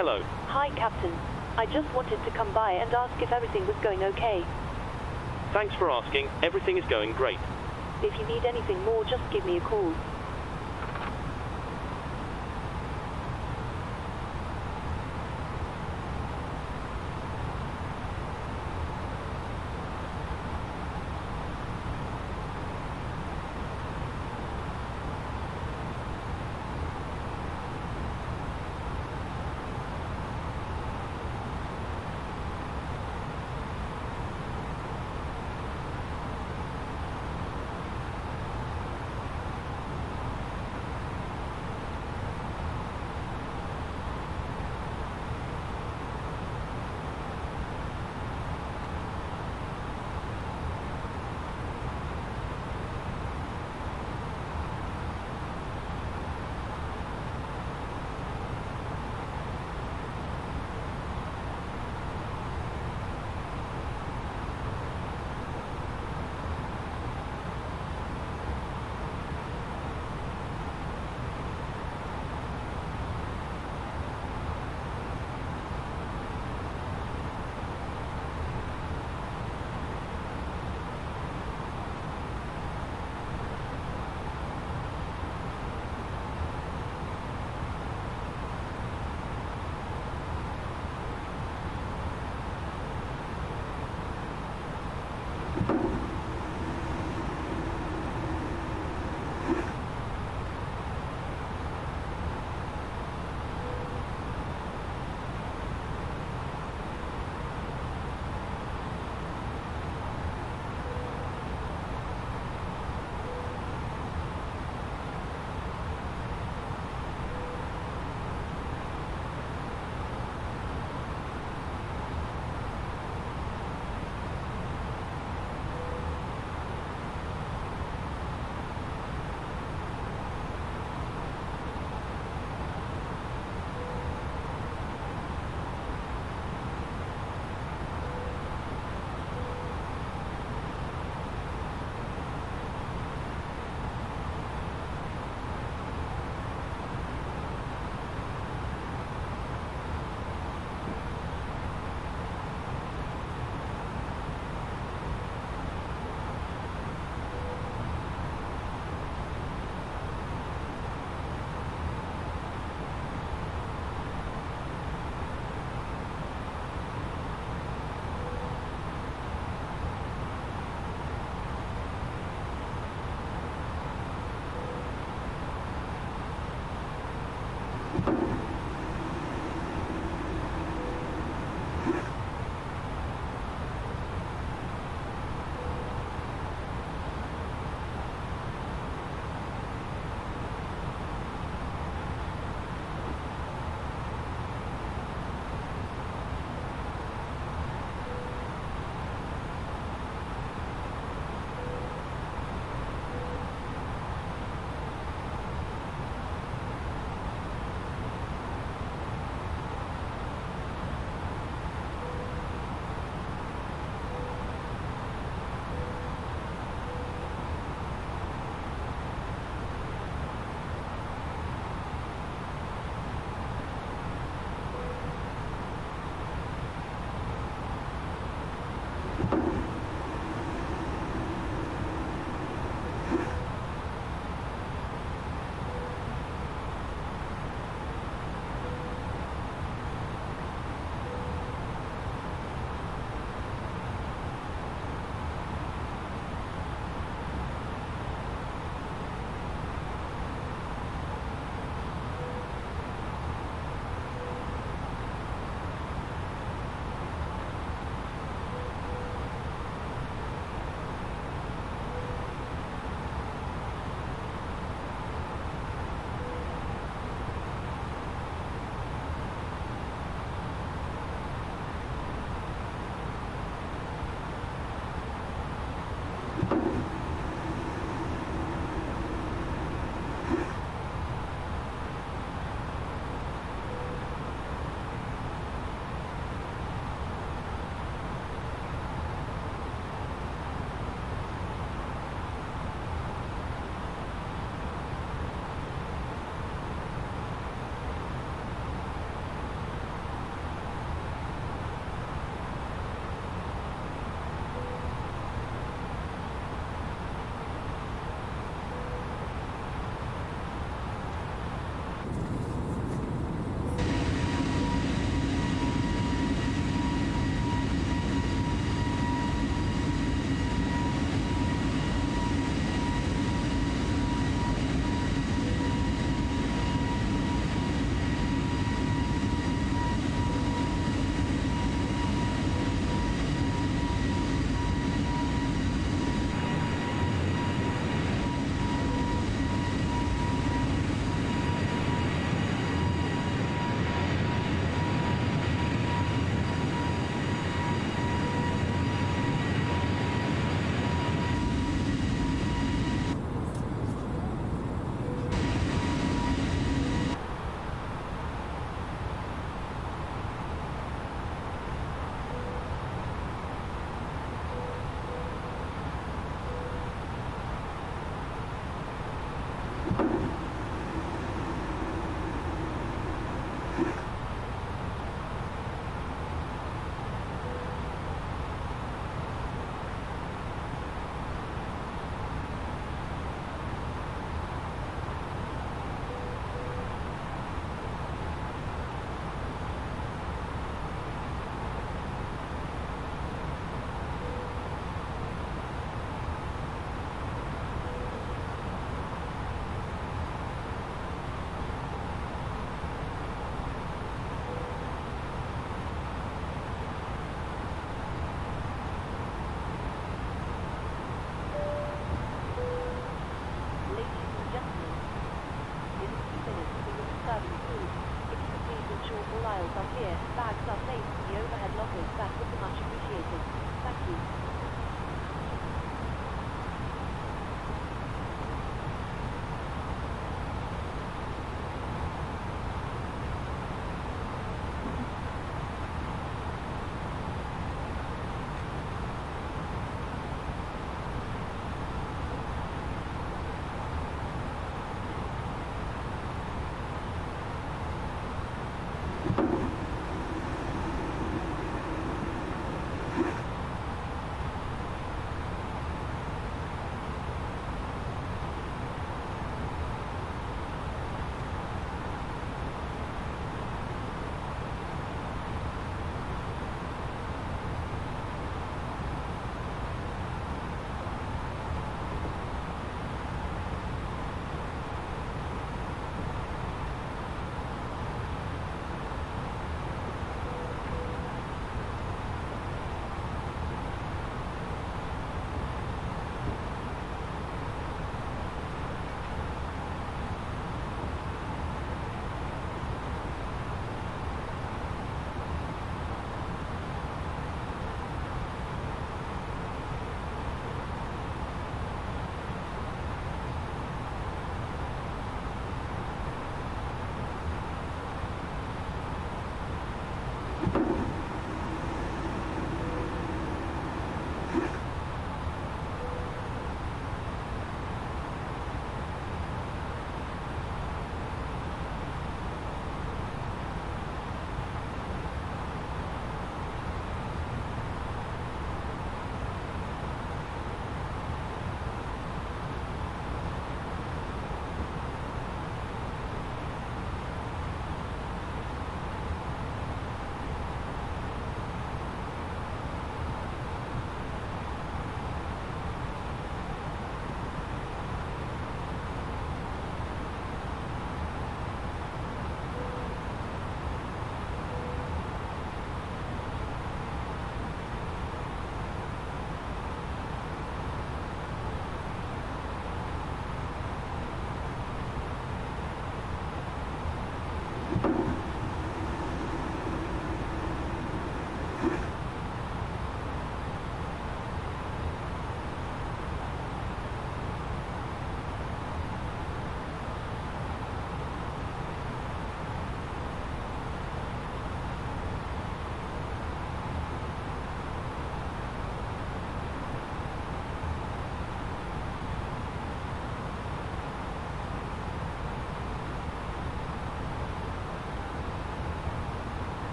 Hello. Hi, Captain. I just wanted to come by and ask if everything was going okay. Thanks for asking. Everything is going great. If you need anything more, just give me a call. Fuel aisles are clear. Bags are placed in the overhead lockers. That would be much appreciated. Thank you.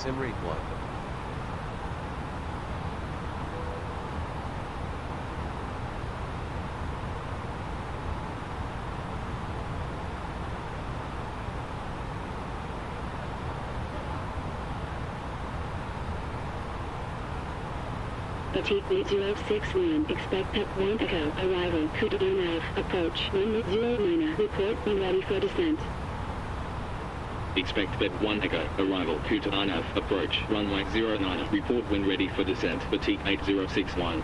Sim rate 1. Batik 8061, expect at 1 Echo, arrival, Kutu approach, 109, report when ready for descent. Expect at 1 Echo, arrival, Kutu approach, runway 09, report when ready for descent, Batik 8061.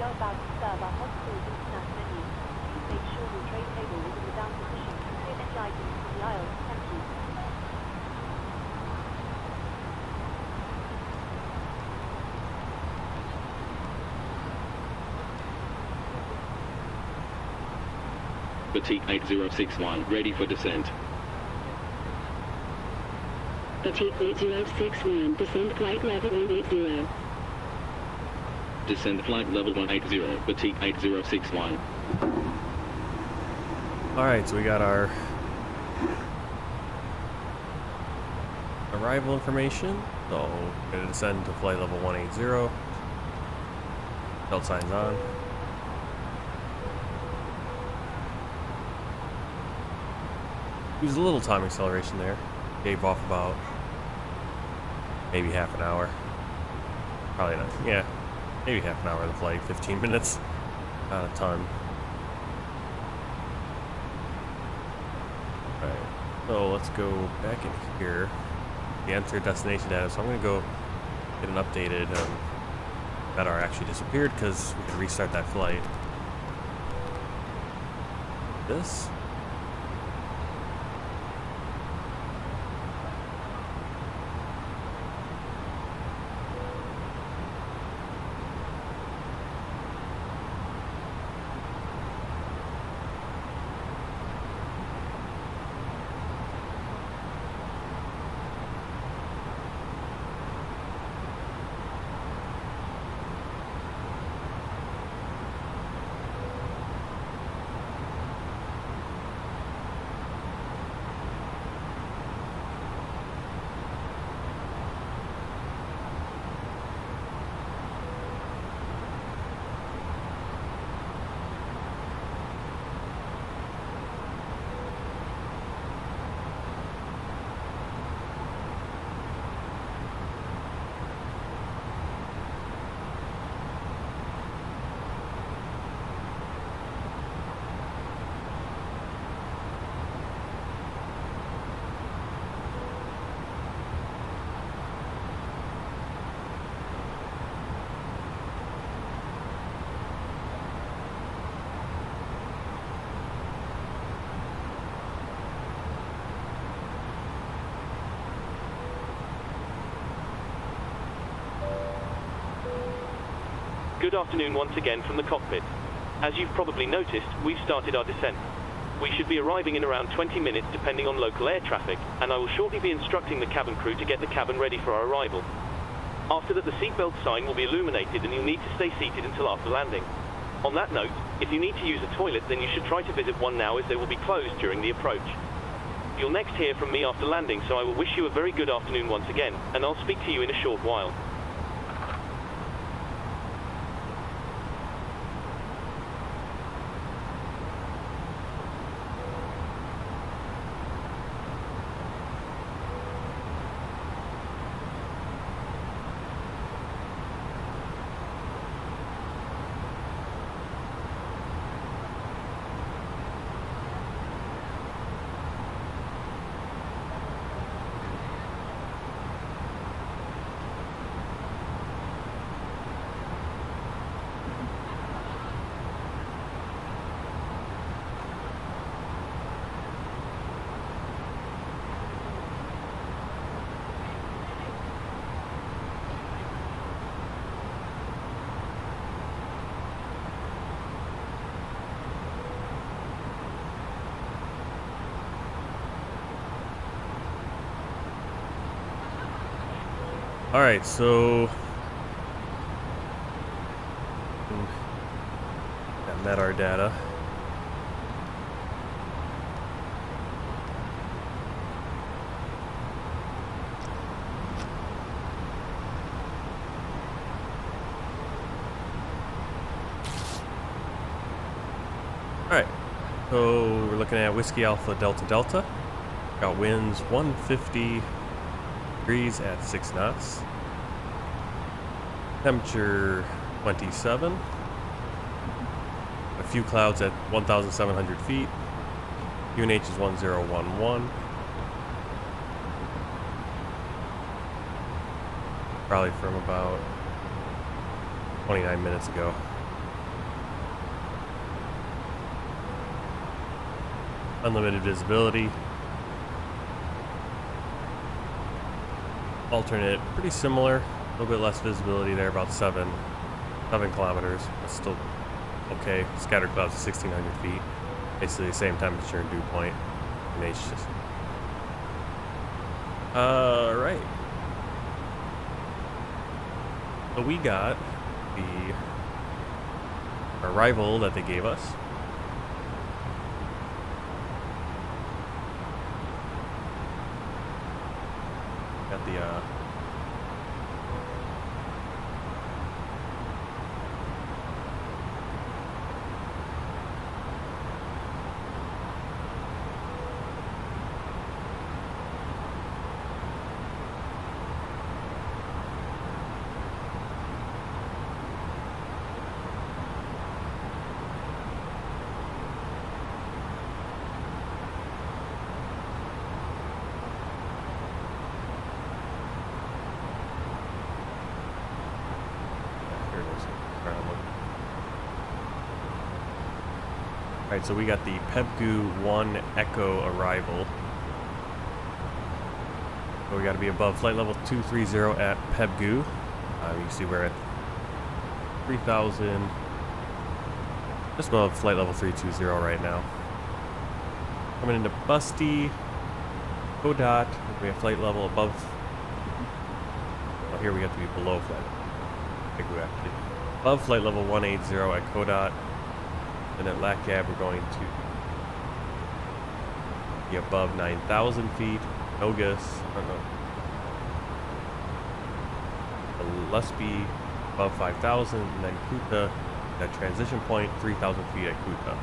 We are about to serve our hot food internationally. Please make sure your tray table is in the down position to clear any items from the aisle. Thank you. Batik 8061, ready for descent. Batik 8061, descend flight level 180. Descend flight level 180, Batik 8061. Alright, so we got our arrival information. So we're going to descend to flight level 180. Belt signs on. Used a little time acceleration there. Gave off about maybe half an hour. Probably not. Yeah, maybe half an hour of the flight. 15 minutes. Not a ton. Alright, so let's go back in here. We entered destination data, so I'm going to go get an updated radar actually disappeared because we can restart that flight. This. Good afternoon once again from the cockpit. As you've probably noticed, we've started our descent. We should be arriving in around 20 minutes depending on local air traffic, and I will shortly be instructing the cabin crew to get the cabin ready for our arrival. After that, the seatbelt sign will be illuminated and you'll need to stay seated until after landing. On that note, if you need to use a toilet, then you should try to visit one now as they will be closed during the approach. You'll next hear from me after landing, so I will wish you a very good afternoon once again, and I'll speak to you in a short while. Alright, so got met our data. Alright, so we're looking at Whiskey Alpha Delta Delta. Got winds 150 degrees at 6 knots. Temperature 27. A few clouds at 1,700 feet. UNH is 1011. Probably from about 29 minutes ago. unlimited visibility. Alternate, pretty similar, a little bit less visibility there, about 7 kilometers. That's still okay. Scattered clouds at 1,600 feet. Basically the same temperature and dew point in H. Right. So we got the arrival that they gave us. Got the Alright, so we got the Pebgu 1 Echo arrival. So we got to be above flight level 230 at Pebgu. You can see we're at 3,000, just above flight level 320 right now. Coming into Busty, Kodot, we have flight level above. Well, here we have to be below flight level. Actually. Above flight level 180 at Kodot. And at Lacab, we're going to be above 9,000 feet. Nogus, Gillespie, above 5,000. And then Kuta, that transition point, 3,000 feet at Kuta.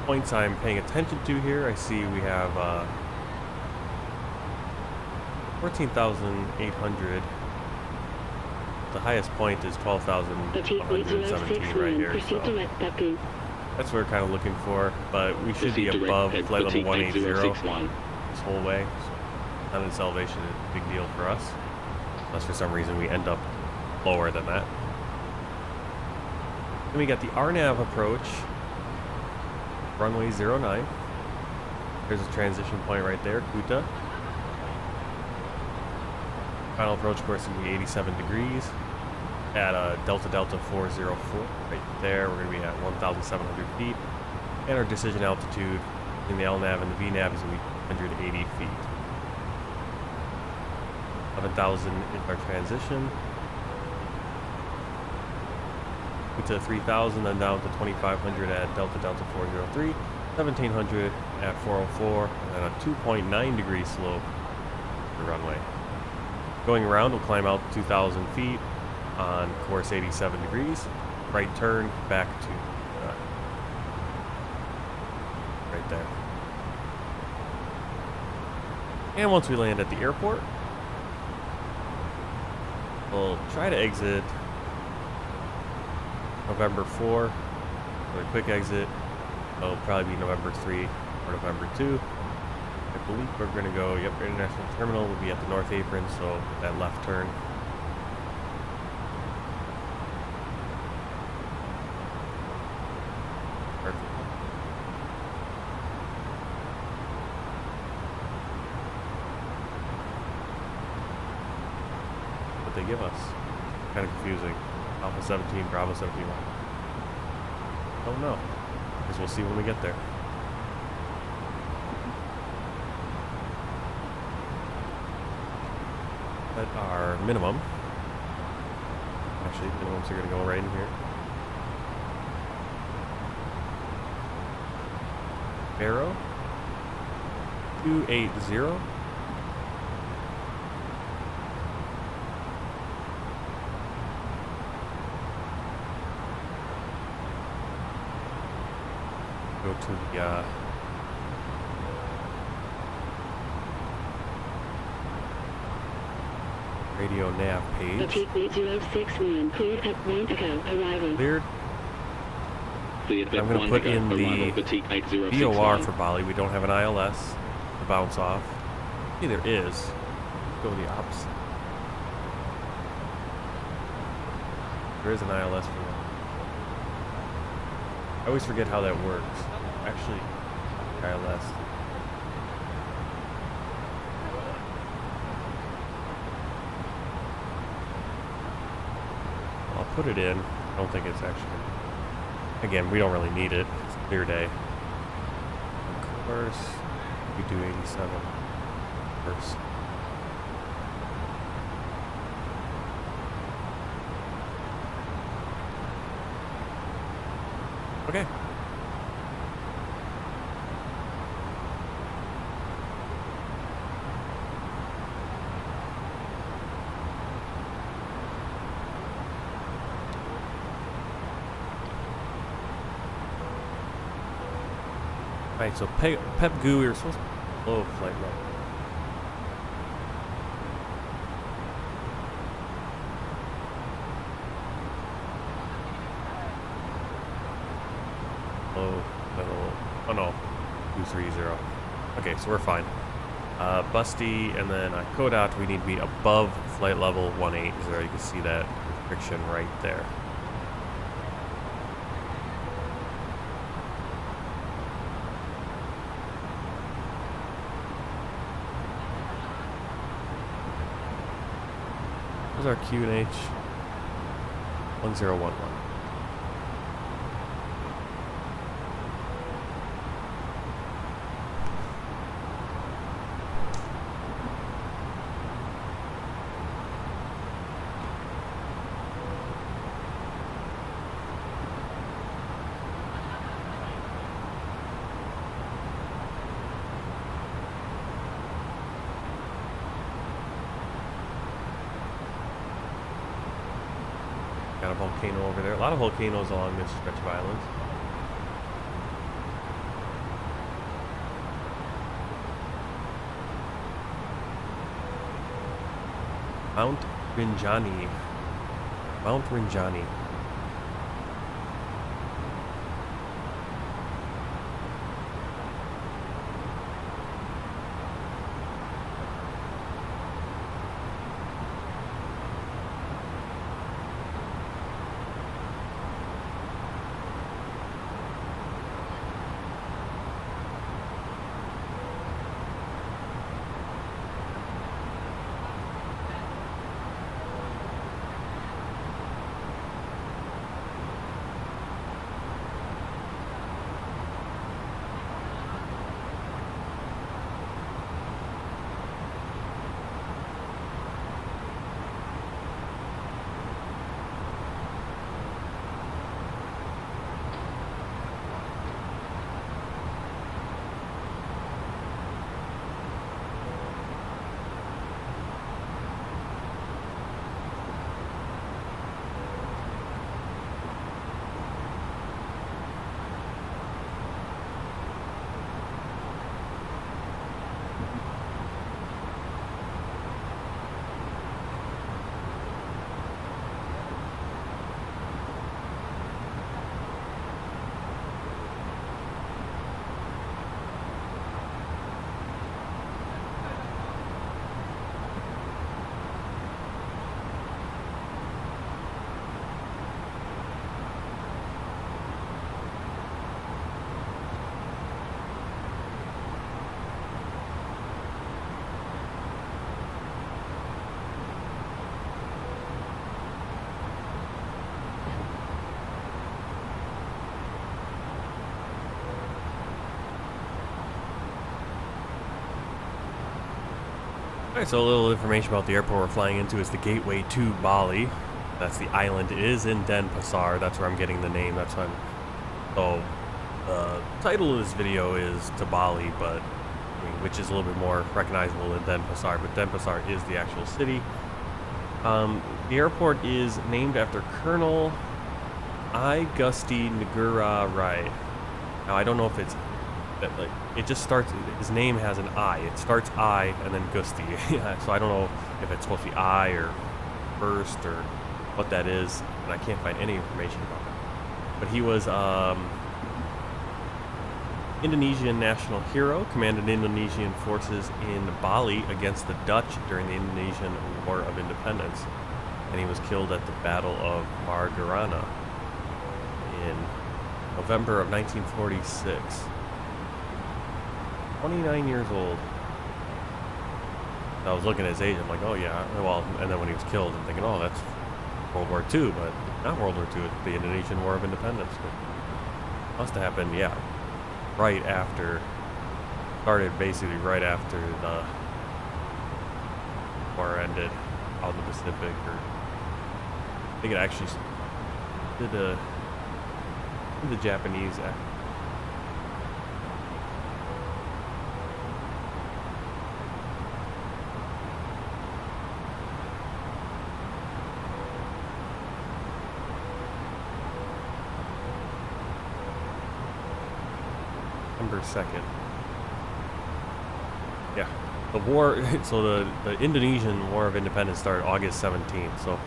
Points I'm paying attention to here, I see we have 14,800. The highest point is 12,117 right here. So that's what we're kind of looking for, but we should be above flight level 180 this whole way. So on its elevation is a big deal for us, unless for some reason we end up lower than that. Then we got the RNAV approach, runway 09. There's a transition point right there, Kuta. Final approach course is going to be 87 degrees at Delta 404 right there. We're going to be at 1,700 feet, and our decision altitude in the LNAV and the VNAV is going to be 180 feet. 11,000 is our transition. To 3,000, then down to 2,500 at Delta 403, 1,700 at 404, and a 2.9 degree slope for the runway. Going around, we'll climb out 2,000 feet on course 87 degrees. Right turn back to right there. And once we land at the airport, we'll try to exit November 4. So a quick exit. It'll probably be November 3 or November 2. I believe we're going to go, yep, International Terminal will be at the North Apron, so that left turn. Perfect. What they give us. Kind of confusing. Alpha 17, Bravo 71. Don't know. Guess we'll see when we get there. At our minimum. Actually, minimums are going to go right in here. Arrow 280. Go to the radio nav page. Cleared. I'm going to put in the VOR for Bali. We don't have an ILS to bounce off. Hey, there is. Go the opposite. There is an ILS for that. I always forget how that works. Actually, ILS. I'll put it in. I don't think it's actually... Again, we don't really need it. It's a clear day. Of course, we do 87 first. Okay. Alright, so Pep Goo, we were supposed to low flight level. Low level, oh no, 230. Okay, so we're fine. Busty, and then Kodat, we need to be above flight level 180. You can see that restriction right there. Our QNH 1011. Got a volcano over there. A lot of volcanoes along this stretch of islands. Mount Rinjani. Mount Rinjani. Alright, so a little information about the airport we're flying into is the gateway to Bali. That's the island. It is in Denpasar. That's where I'm getting the name. That's why So, the title of this video is to Bali, but which is a little bit more recognizable than Denpasar, but Denpasar is the actual city. The airport is named after Colonel Gusti Ngurah Rai. Now, I don't know if it's that, like, it just starts, his name has an I. It starts I and then Gusti. So I don't know if it's supposed to be I or first or what that is, and I can't find any information about it. But he was Indonesian national hero, commanded Indonesian forces in Bali against the Dutch during the Indonesian War of Independence, and he was killed at the Battle of Margarana in November of 1946. 29 years old. I was looking at his age, I'm like, oh yeah, well, and then when he was killed, I'm thinking, oh, that's World War II, but not World War II, it's the Indonesian War of Independence. But must have happened, yeah, right after, started basically right after the war ended out in the Pacific, or I think it actually did the Japanese act. September 2nd. Yeah, the war. So the Indonesian War of Independence started August 17th. So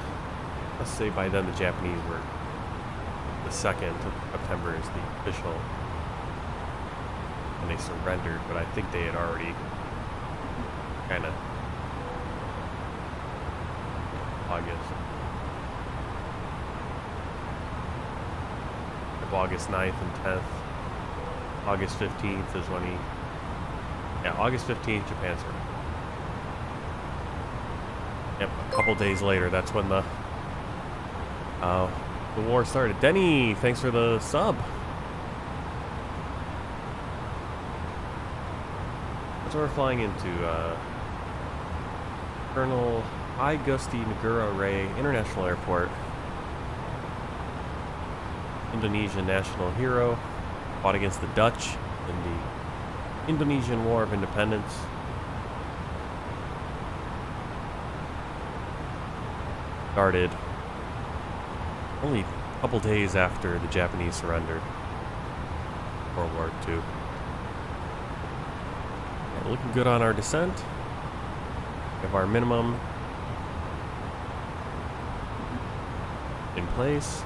let's say by then the Japanese were the 2nd of September is the official, and they surrendered. But I think they had already kind of August 9th and 10th. August 15th is when August 15th, Japan surrendered. Yep, a couple days later, that's when the war started. Denny, thanks for the sub. That's what we're flying into. Colonel I. Gusti Ngurah Rai International Airport. Indonesian national hero. Fought against the Dutch in the Indonesian War of Independence. Started only a couple days after the Japanese surrendered. World War II. Yeah, looking good on our descent. We have our minimum in place.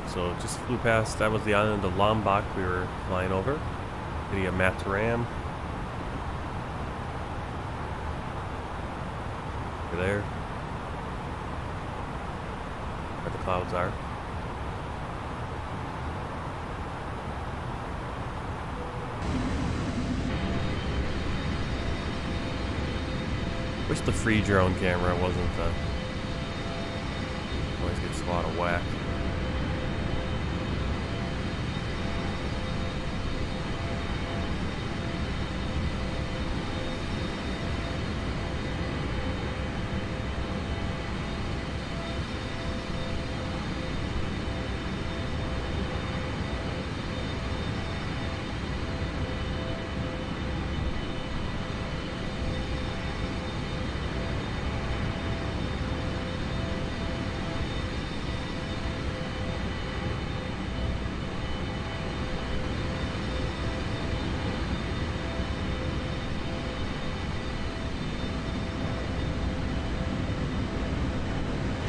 So just flew past, that was the island of Lombok we were flying over. City of Mhz RAM. Over there. Where the clouds are. Wish the free drone camera wasn't always gets a lot of whack.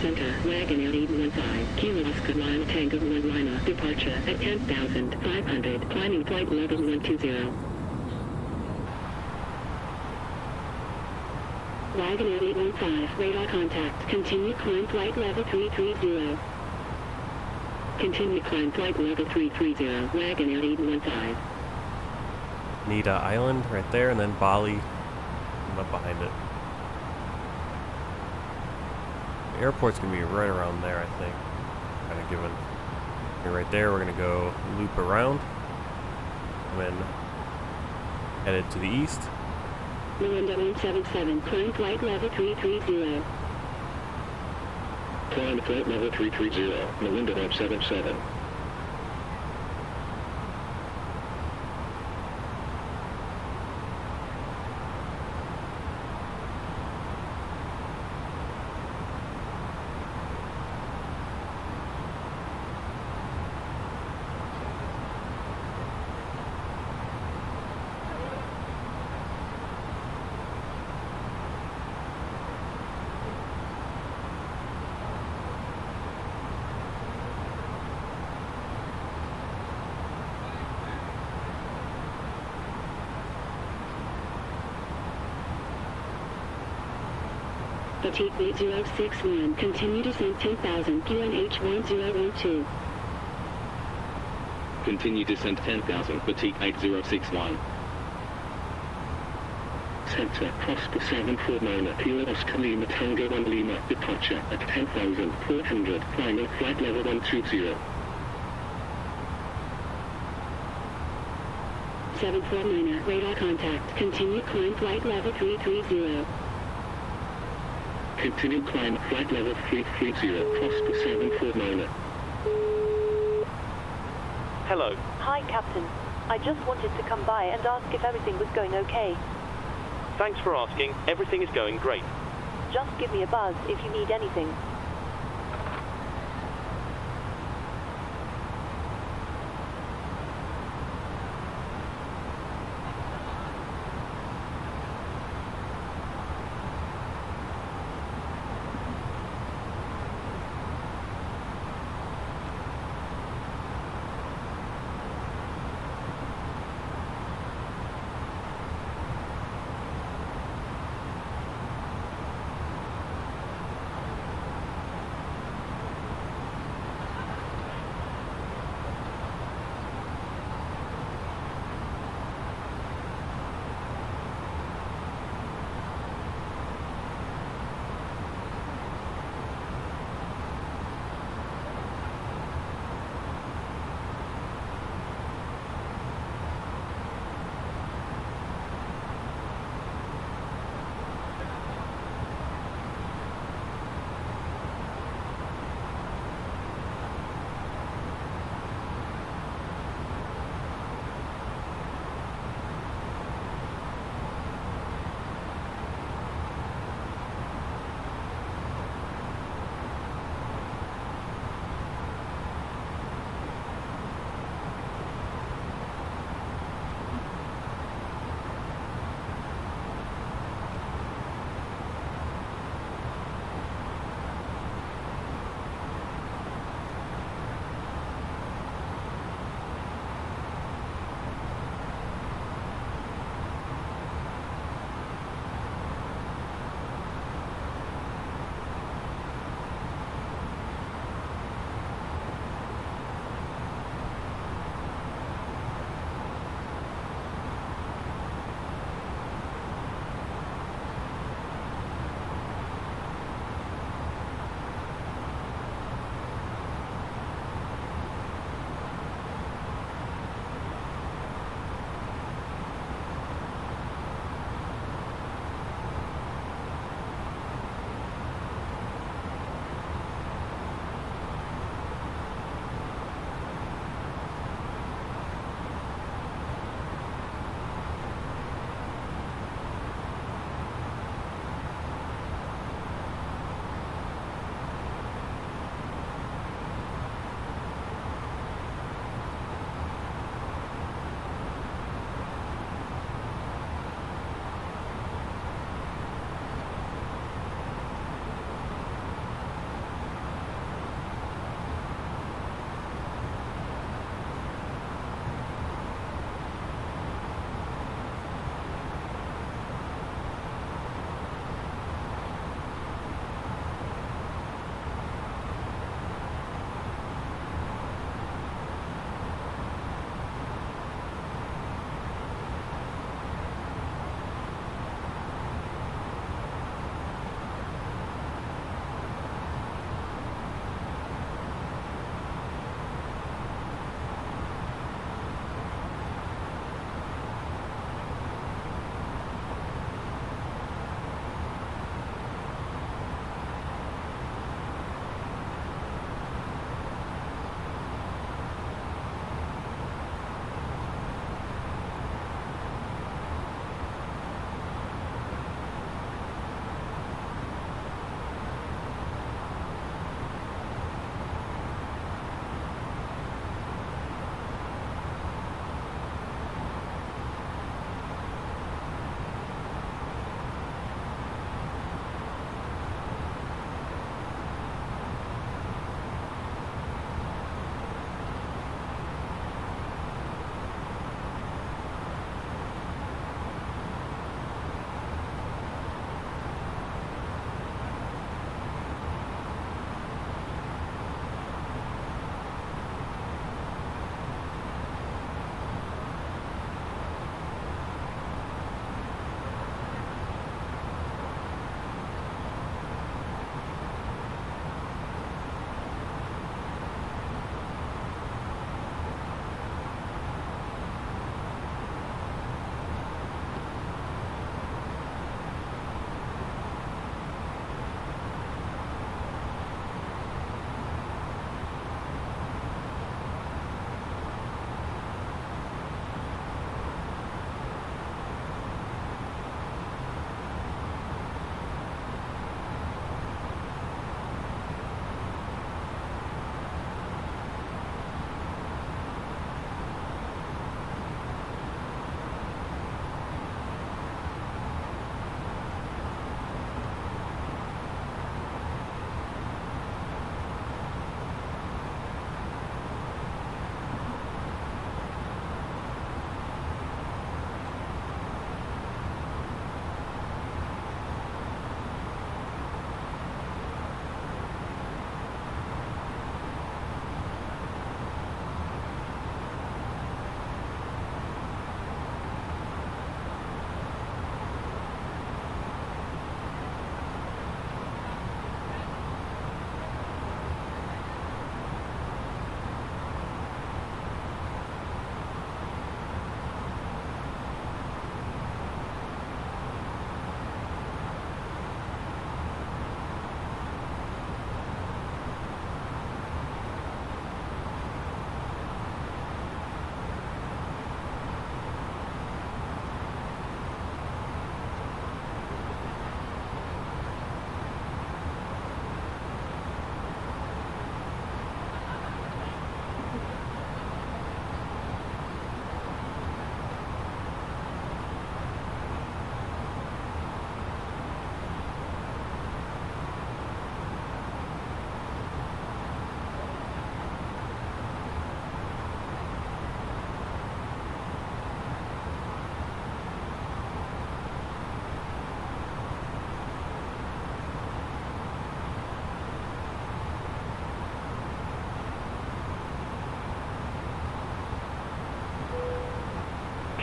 Center, Wagoneer 815, Kilo Oscar Lima Tango 1 Lima, departure at 10,500, climbing flight level 120. Wagoneer 815, radar contact, continue climb flight level 330. Continue climb flight level 330, Wagoneer 815. Nida Island right there, and then Bali up behind it. The airport's gonna be right around there, I think. Kind of given. Right there, we're gonna go loop around, and then headed to the east. Melinda 177, climb flight level 330. Climb flight level 330, Melinda 177. Batik 8061. Continue descent 10,000. QNH 1012. Continue descent 10,000, Batik 8061. Center, Prosper 749, Kilo Oscar Lima Tango 1 Lima, departure at 10,400, final flight level 120. 749er, radar contact. Continue climb flight level 330. Continue climb flight level 330, Prosper 749er. Hello. Hi, Captain. I just wanted to come by and ask if everything was going okay. Thanks for asking. Everything is going great. Just give me a buzz if you need anything.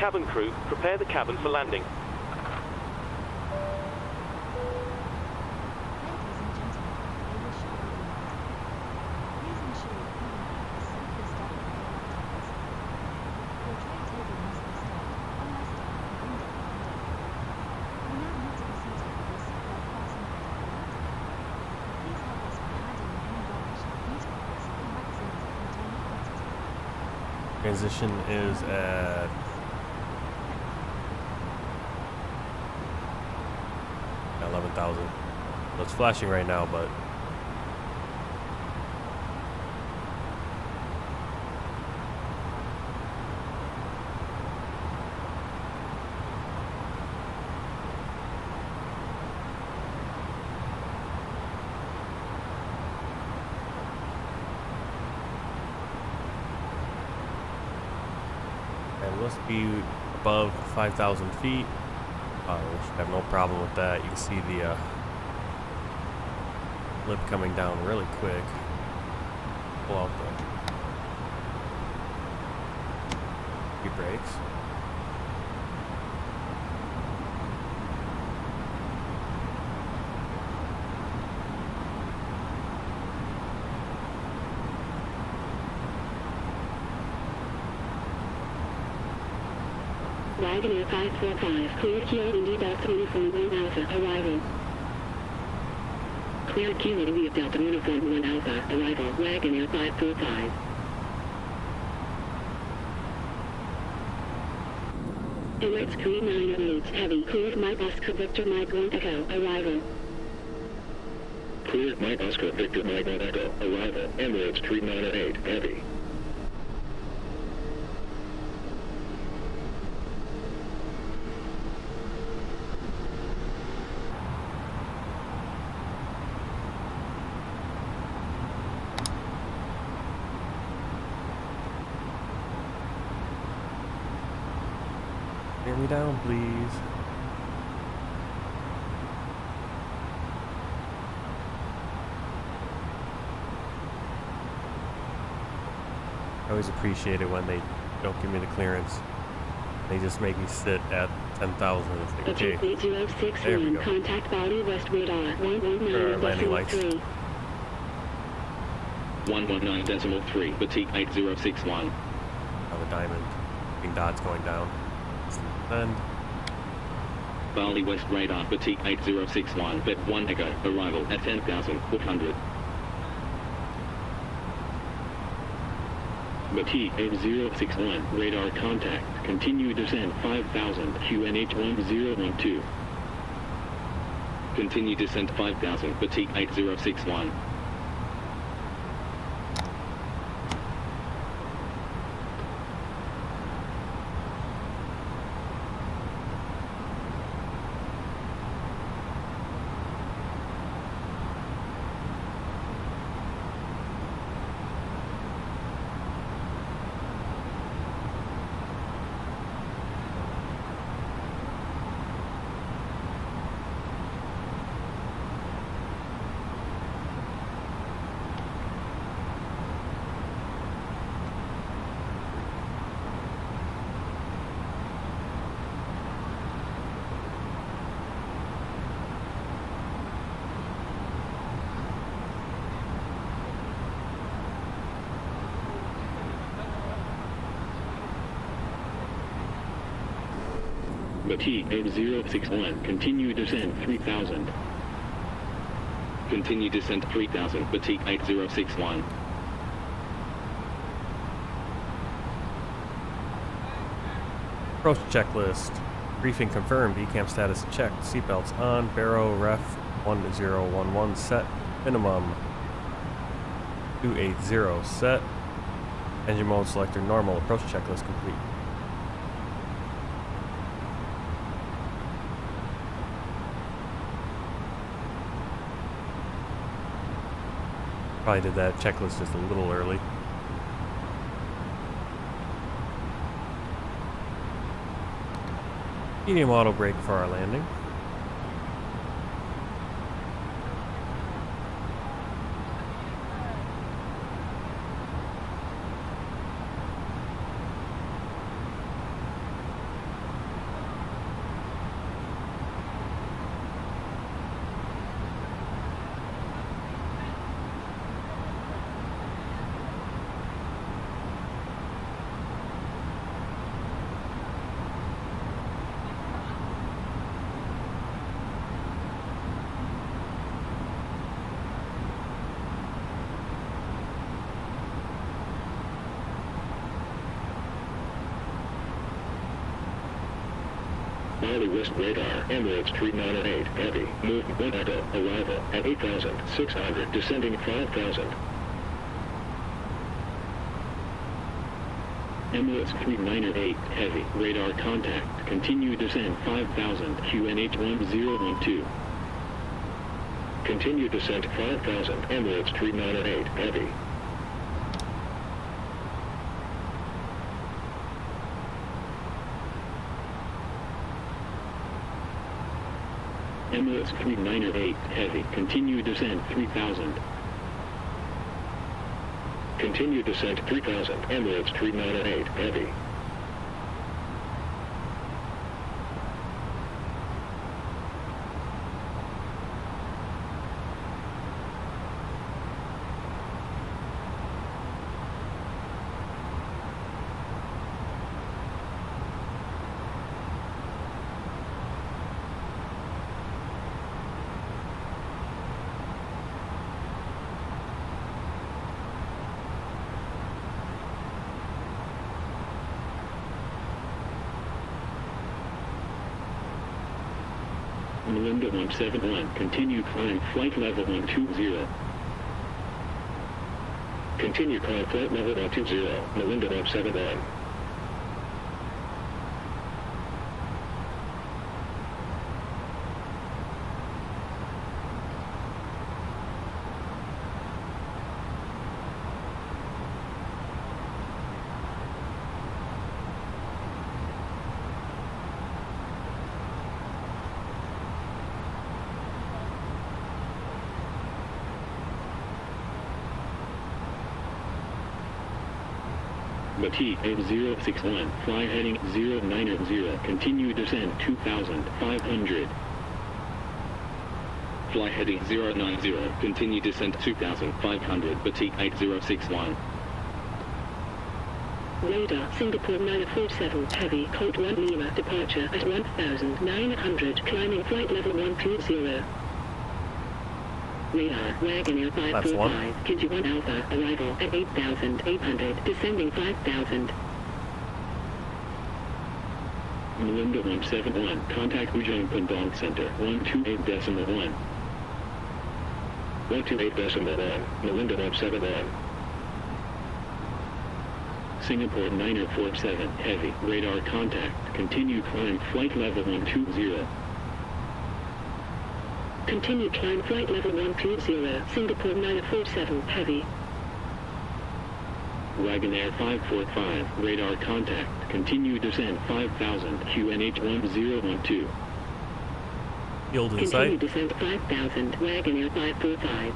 Cabin crew, prepare the cabin for landing. Transition is at 11,000. So it's flashing right now, but let's be above 5,000 feet. We should have no problem with that. You can see the lip coming down really quick. Pull out the brakes. Wagoneer 545, clear Kilo India Delta Uniform 1 Alpha, arrival. Clear Kilo India Delta Uniform 1 Alpha, arrival, Wagoneer 545. Emirates Crew 908, heavy, cleared Mike Oscar Victor Mike 1 Echo, arrival. Cleared Mike Oscar Victor Mike 1 Echo, arrival, Emirates Crew 908, heavy. Clear me down, please. I always appreciate it when they don't give me the clearance. They just make me sit at 10,000. It's like, okay, there we go. Contact Bali West Radar 119.3. 119.3, Batik 8061. Have a diamond. Big dots going down. And Bali West Radar, Batik 8061, Bet 1 Echo, arrival at 10,400. Batik 8061, radar contact, continue descent 5,000, QNH 1012. Continue descent 5,000, Batik 8061. Batik 8061, continue descent 3,000. Continue descent 3,000, Batik 8061. approach checklist. Briefing confirmed. ECAM status checked. Seatbelts on. Baro ref 1011 set. Minimum 280 set. Engine mode selector normal. Approach checklist complete. Probably did that checklist just a little early. Medium auto brake for our landing. Bali West radar, Emirates 398, heavy, move 1 echo, arrival at 8,600, descending 5,000. Emirates 398, heavy, radar contact, continue descent 5,000, QNH 1012. Continue descent 5,000, Emirates 398, heavy. Emirates 398, heavy, continue descent 3,000. Continue descent 3,000, Emirates 398, heavy. Melinda 171, continue climb flight level 120. Continue climb flight level 120, Melinda 171. Batik 8061, fly heading 090, continue descent 2,500. Fly heading 090, continue descent 2,500, Batik 8061. Radar, Singapore 947, heavy, Colt 1 Lima, departure at 1,900, climbing flight level 120. Radar, Wagonair 545, Kinji 1 Alpha, arrival at 8,800, descending 5,000. Melinda 171, contact Ujung Pendong Center, 128.1. 128.1, Melinda 171. Singapore 947, heavy, radar contact, continue climb flight level 120. Continue climb flight level 120, Singapore 947, heavy. Wagonair 545, radar contact, continue descent 5,000, QNH 1012. Yield in Continue sight. descent 5,000, Wagonair 545.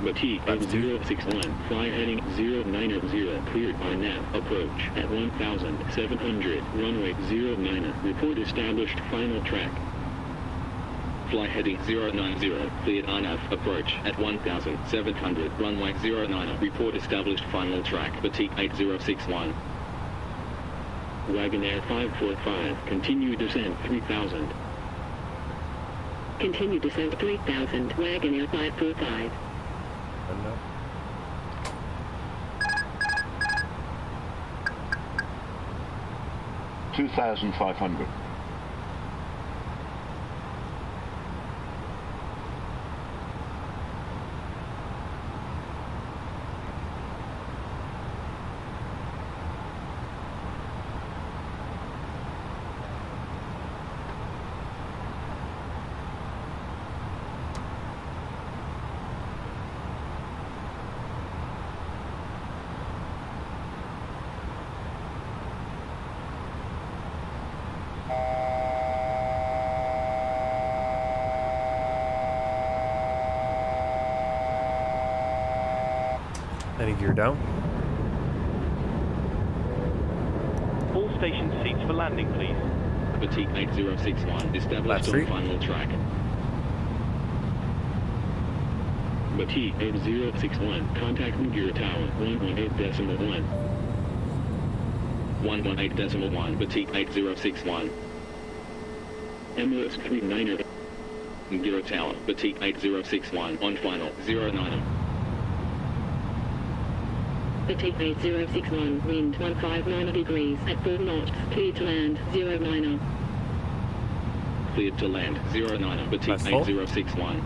Batik 8061, fly heading 090, cleared by nav, approach at 1,700, runway 09, report established final track. Fly heading 090, cleared INAV, approach at 1,700, runway 09, report established final track, Batik 8061. Wagonair 545, continue descent 3,000. Continue descent 3,000, Wagonair 545. 2,500. Any gear down? All station seats for landing, please. Batik 8061, established on final track. Batik 8061, contact Ngurah Tower, 118.1. 118.1, Batik 8061. Emirates 398. Ngurah Tower, Batik 8061, on final, 09. Batik 8061, wind 159 degrees at 4 knots, cleared to land 09. Cleared to land 09, Batik That's full? 8061.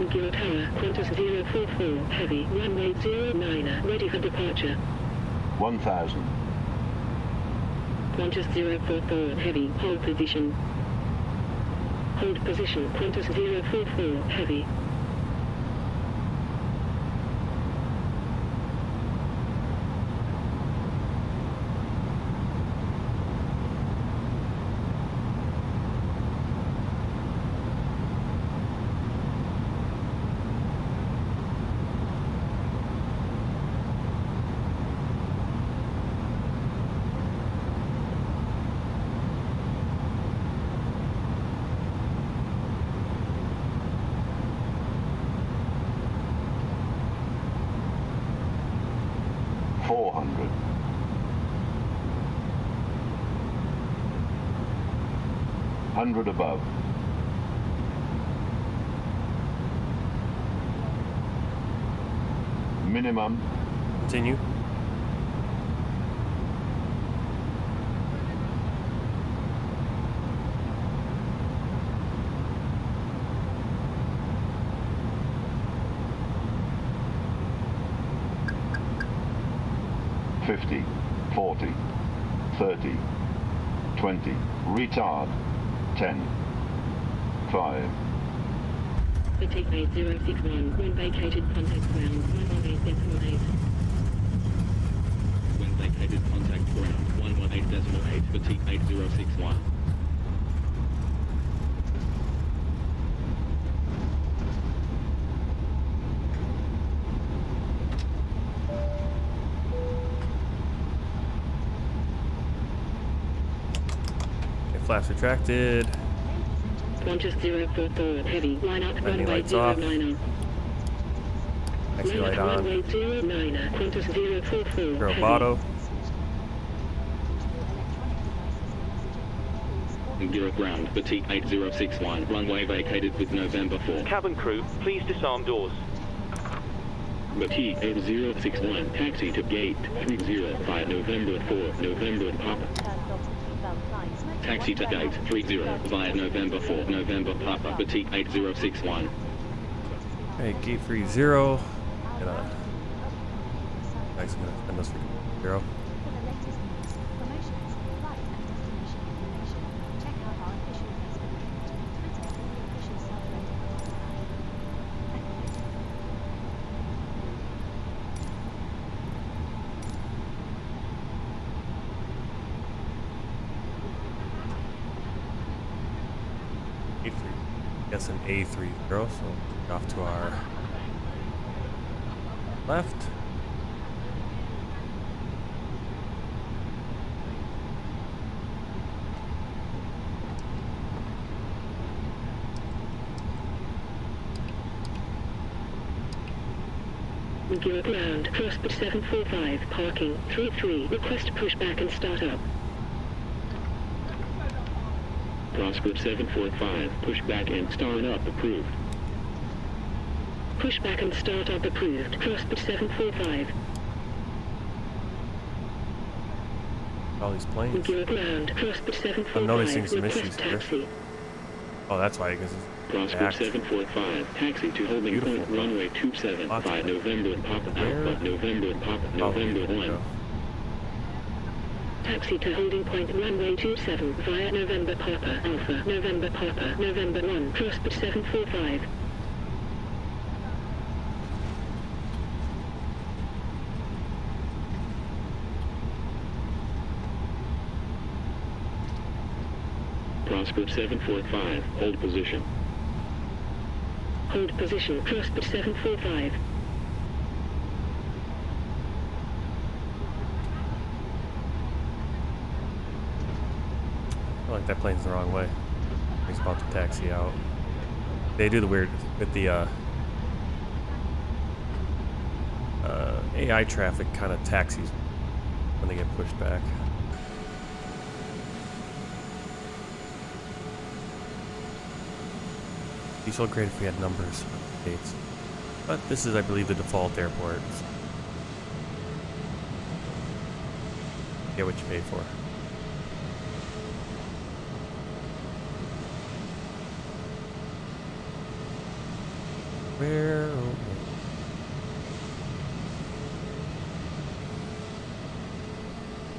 Ngurah Tower, Qantas 044, heavy, runway 09, ready for departure. 1000. Qantas 044, heavy, hold position. Hold position, Qantas 044, heavy. Hundred above. Minimum. Continue. $50, $40, $30, $20, retard, 10, 5. Batik 8061, when vacated contact ground 118.8. When vacated contact ground 118.8, Batik 8061. Flaps retracted. Qantas 044, heavy, line up, Landing runway lights off. 09. Taxi Line light up, on. runway 09, Qantas 044, heavy. Lobato. Ngurah ground, Batik 8061, runway vacated with November 4. Cabin crew, please disarm doors. Batik 8061, taxi to gate 305, November 4, November Papa. Taxi to gate 30 via November 4, November Papa, Batik 8061. Okay, gate 30. Nice, I'm gonna send us for 0. Guess an A30, so off to our left. Ngurah ground, crossbit 745, parking 33, request pushback and start up. Crossbit 745, pushback and start up approved. Pushback and start up approved, crossbit 745. All these planes. Ngurah ground, crossbit 745, I'm noticing some request issues here. taxi. Oh, that's why, because Crossbit 745, taxi to holding Beautiful. point runway 27 by November Papa Alpha, November Papa, November 1. Taxi to holding point runway 27 via November Papa Alpha, November Papa, November 1, crossbit 745. Crossbit 745, hold position. Hold position, crosswind 745. I feel like that plane's the wrong way. He's about to taxi out. They do the weird with the AI traffic kind of taxis when they get pushed back. It'd be so great if we had numbers for dates. But this is, I believe, the default airport. So get what you paid for. Where?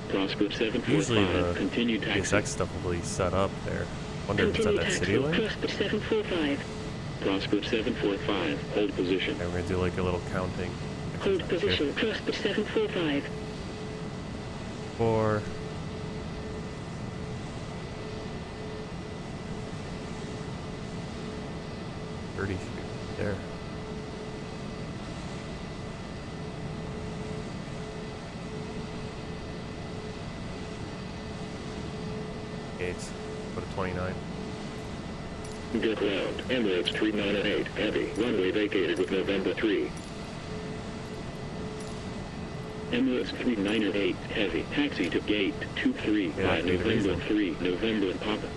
Prosper 745. Usually the Continue taxi. PSX stuff will be set up there. Wonder if it's at that city line. Prosper 745. Prosper 745. Hold position. Okay, we're gonna do like a little counting. Hold position, Prosper 745. 4. There. Gates. Go to 29. Get ground. Emirates 398. Heavy. Runway vacated with November 3. Emirates 398. Heavy. Taxi to gate 23 by November 3. November and Papa.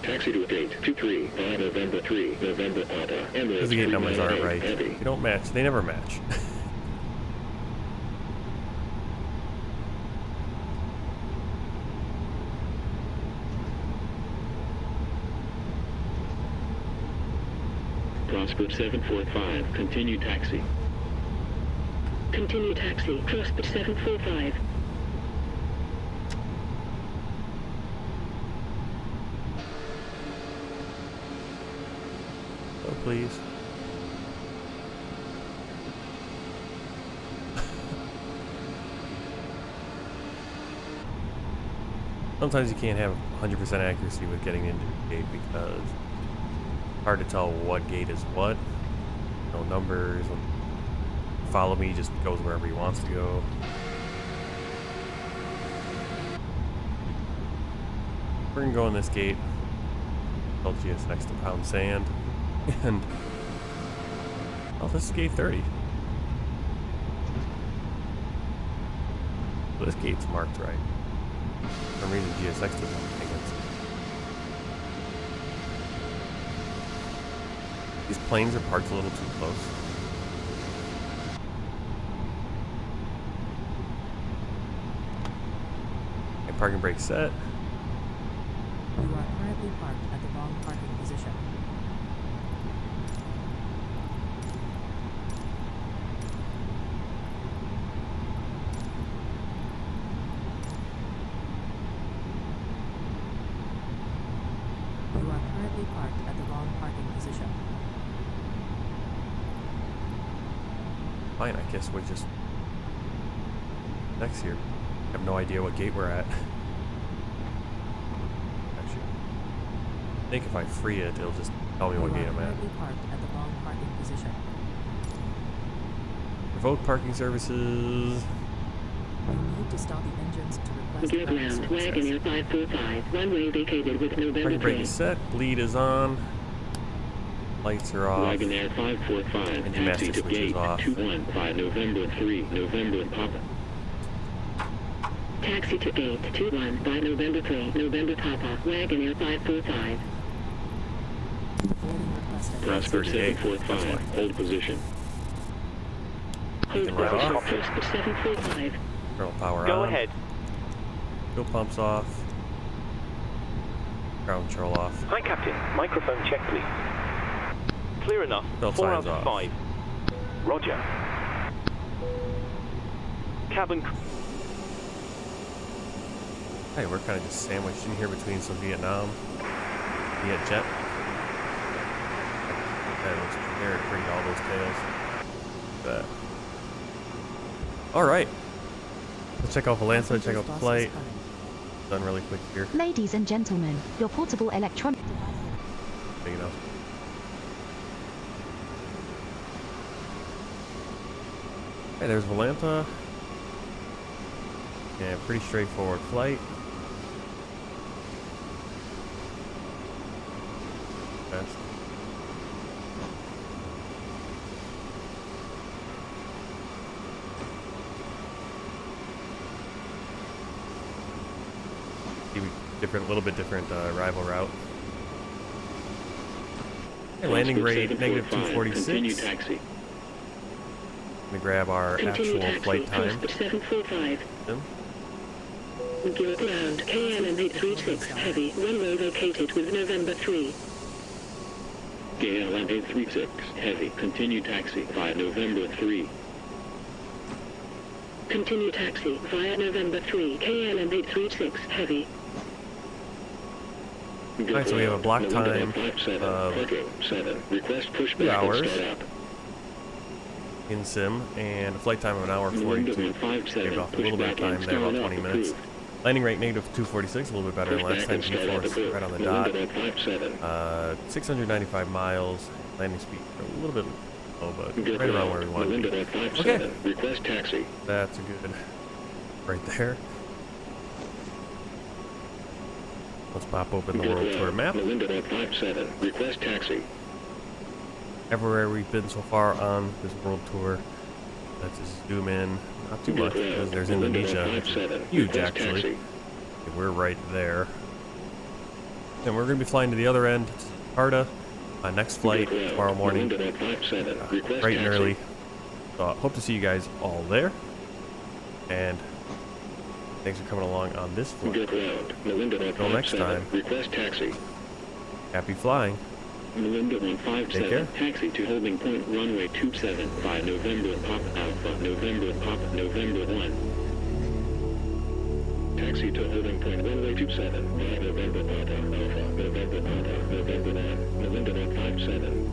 Taxi to gate 23 by November 3. November Papa. Emirates Because the gate numbers aren't right. Heavy. They don't match. They never match. Prosper 745. Continue taxi. Continue taxi, Prosper 745. Oh, please. Sometimes you can't have 100% accuracy with getting into the gate because it's hard to tell what gate is what. No numbers. Follow me just goes wherever he wants to go. We're gonna go in this gate. LGS next to pound sand. And oh, this is gate 30. So this gate's marked right. For some reason GSX doesn't think it's. These planes are parked a little too close. Okay, parking brake set. You are currently parked at the wrong parking position. You are currently parked at the wrong parking position. Fine, I guess we just next here. I have no idea what gate we're at. Actually, I think if I free it, it'll just tell me what gate I'm at. You are currently parked at the wrong parking position. Revoke parking services. You need to stop the engines to request Get parking ground, services. Wagoneer 545. Runway vacated with November Parking brake 3. is set. Bleed is on. Lights are off. Wagoneer 545. And your master Taxi to switch is gate off. 21 by November 3. November and Papa. Taxi to gate 21 by November 3. November Papa. Wagoneer 545. Boarding requested. Prosper 38. 745. Hold position. Hold can ride position, off. Prosper 745. Thermal power Go on. ahead. Fuel pumps off. Ground control off. Hi, Captain. Microphone check, please. Clear enough. Belt 4 signs out of off. 5. Roger. Cabin. Hey, we're kind of just sandwiched in here between some Vietnam, Viet jet. That looks very pretty, all those tails. Look at that. Alright. Let's check out the Lancer, check out the flight. Done really quick here. Ladies and gentlemen, your portable electronic Big enough. Okay, there's Volanta. Yeah, pretty straightforward flight. Best. Different, little bit different arrival route. Okay, landing rate negative 246. Continue taxi. Let me grab our Continue actual taxi, flight time. Coast 745. Give ground, KLM 836, heavy, runway located with November 3. KLM 836, heavy, continue taxi via November 3. Continue taxi via November 3, KLM 836, heavy. Alright, so we have a block time of 2 hours in sim and a flight time of an hour 42. Shaved off a little bit of time there, about 20 minutes. Landing rate negative 246, a little bit better than last time. G-force right on the dot. 695 miles. Landing speed a little bit low, but right around where we want it to be. Okay, request taxi. That's a good right there. Let's pop open the World Tour map. Request taxi. Everywhere we've been so far on this World Tour. Let's just zoom in. Not too much, because there's Indonesia, which is huge actually. Okay, we're right there. And we're going to be flying to the other end, Jakarta. Next flight tomorrow morning, bright and early. So I hope to see you guys all there. And thanks for coming along on this flight. Until next time, request taxi. happy flying. Melinda 157, Take care. taxi to holding point runway 27 by November Papa Alpha, November Papa, November 1. Taxi to holding point runway 27 by November Papa Alpha, November Papa, November 1, Melinda 157.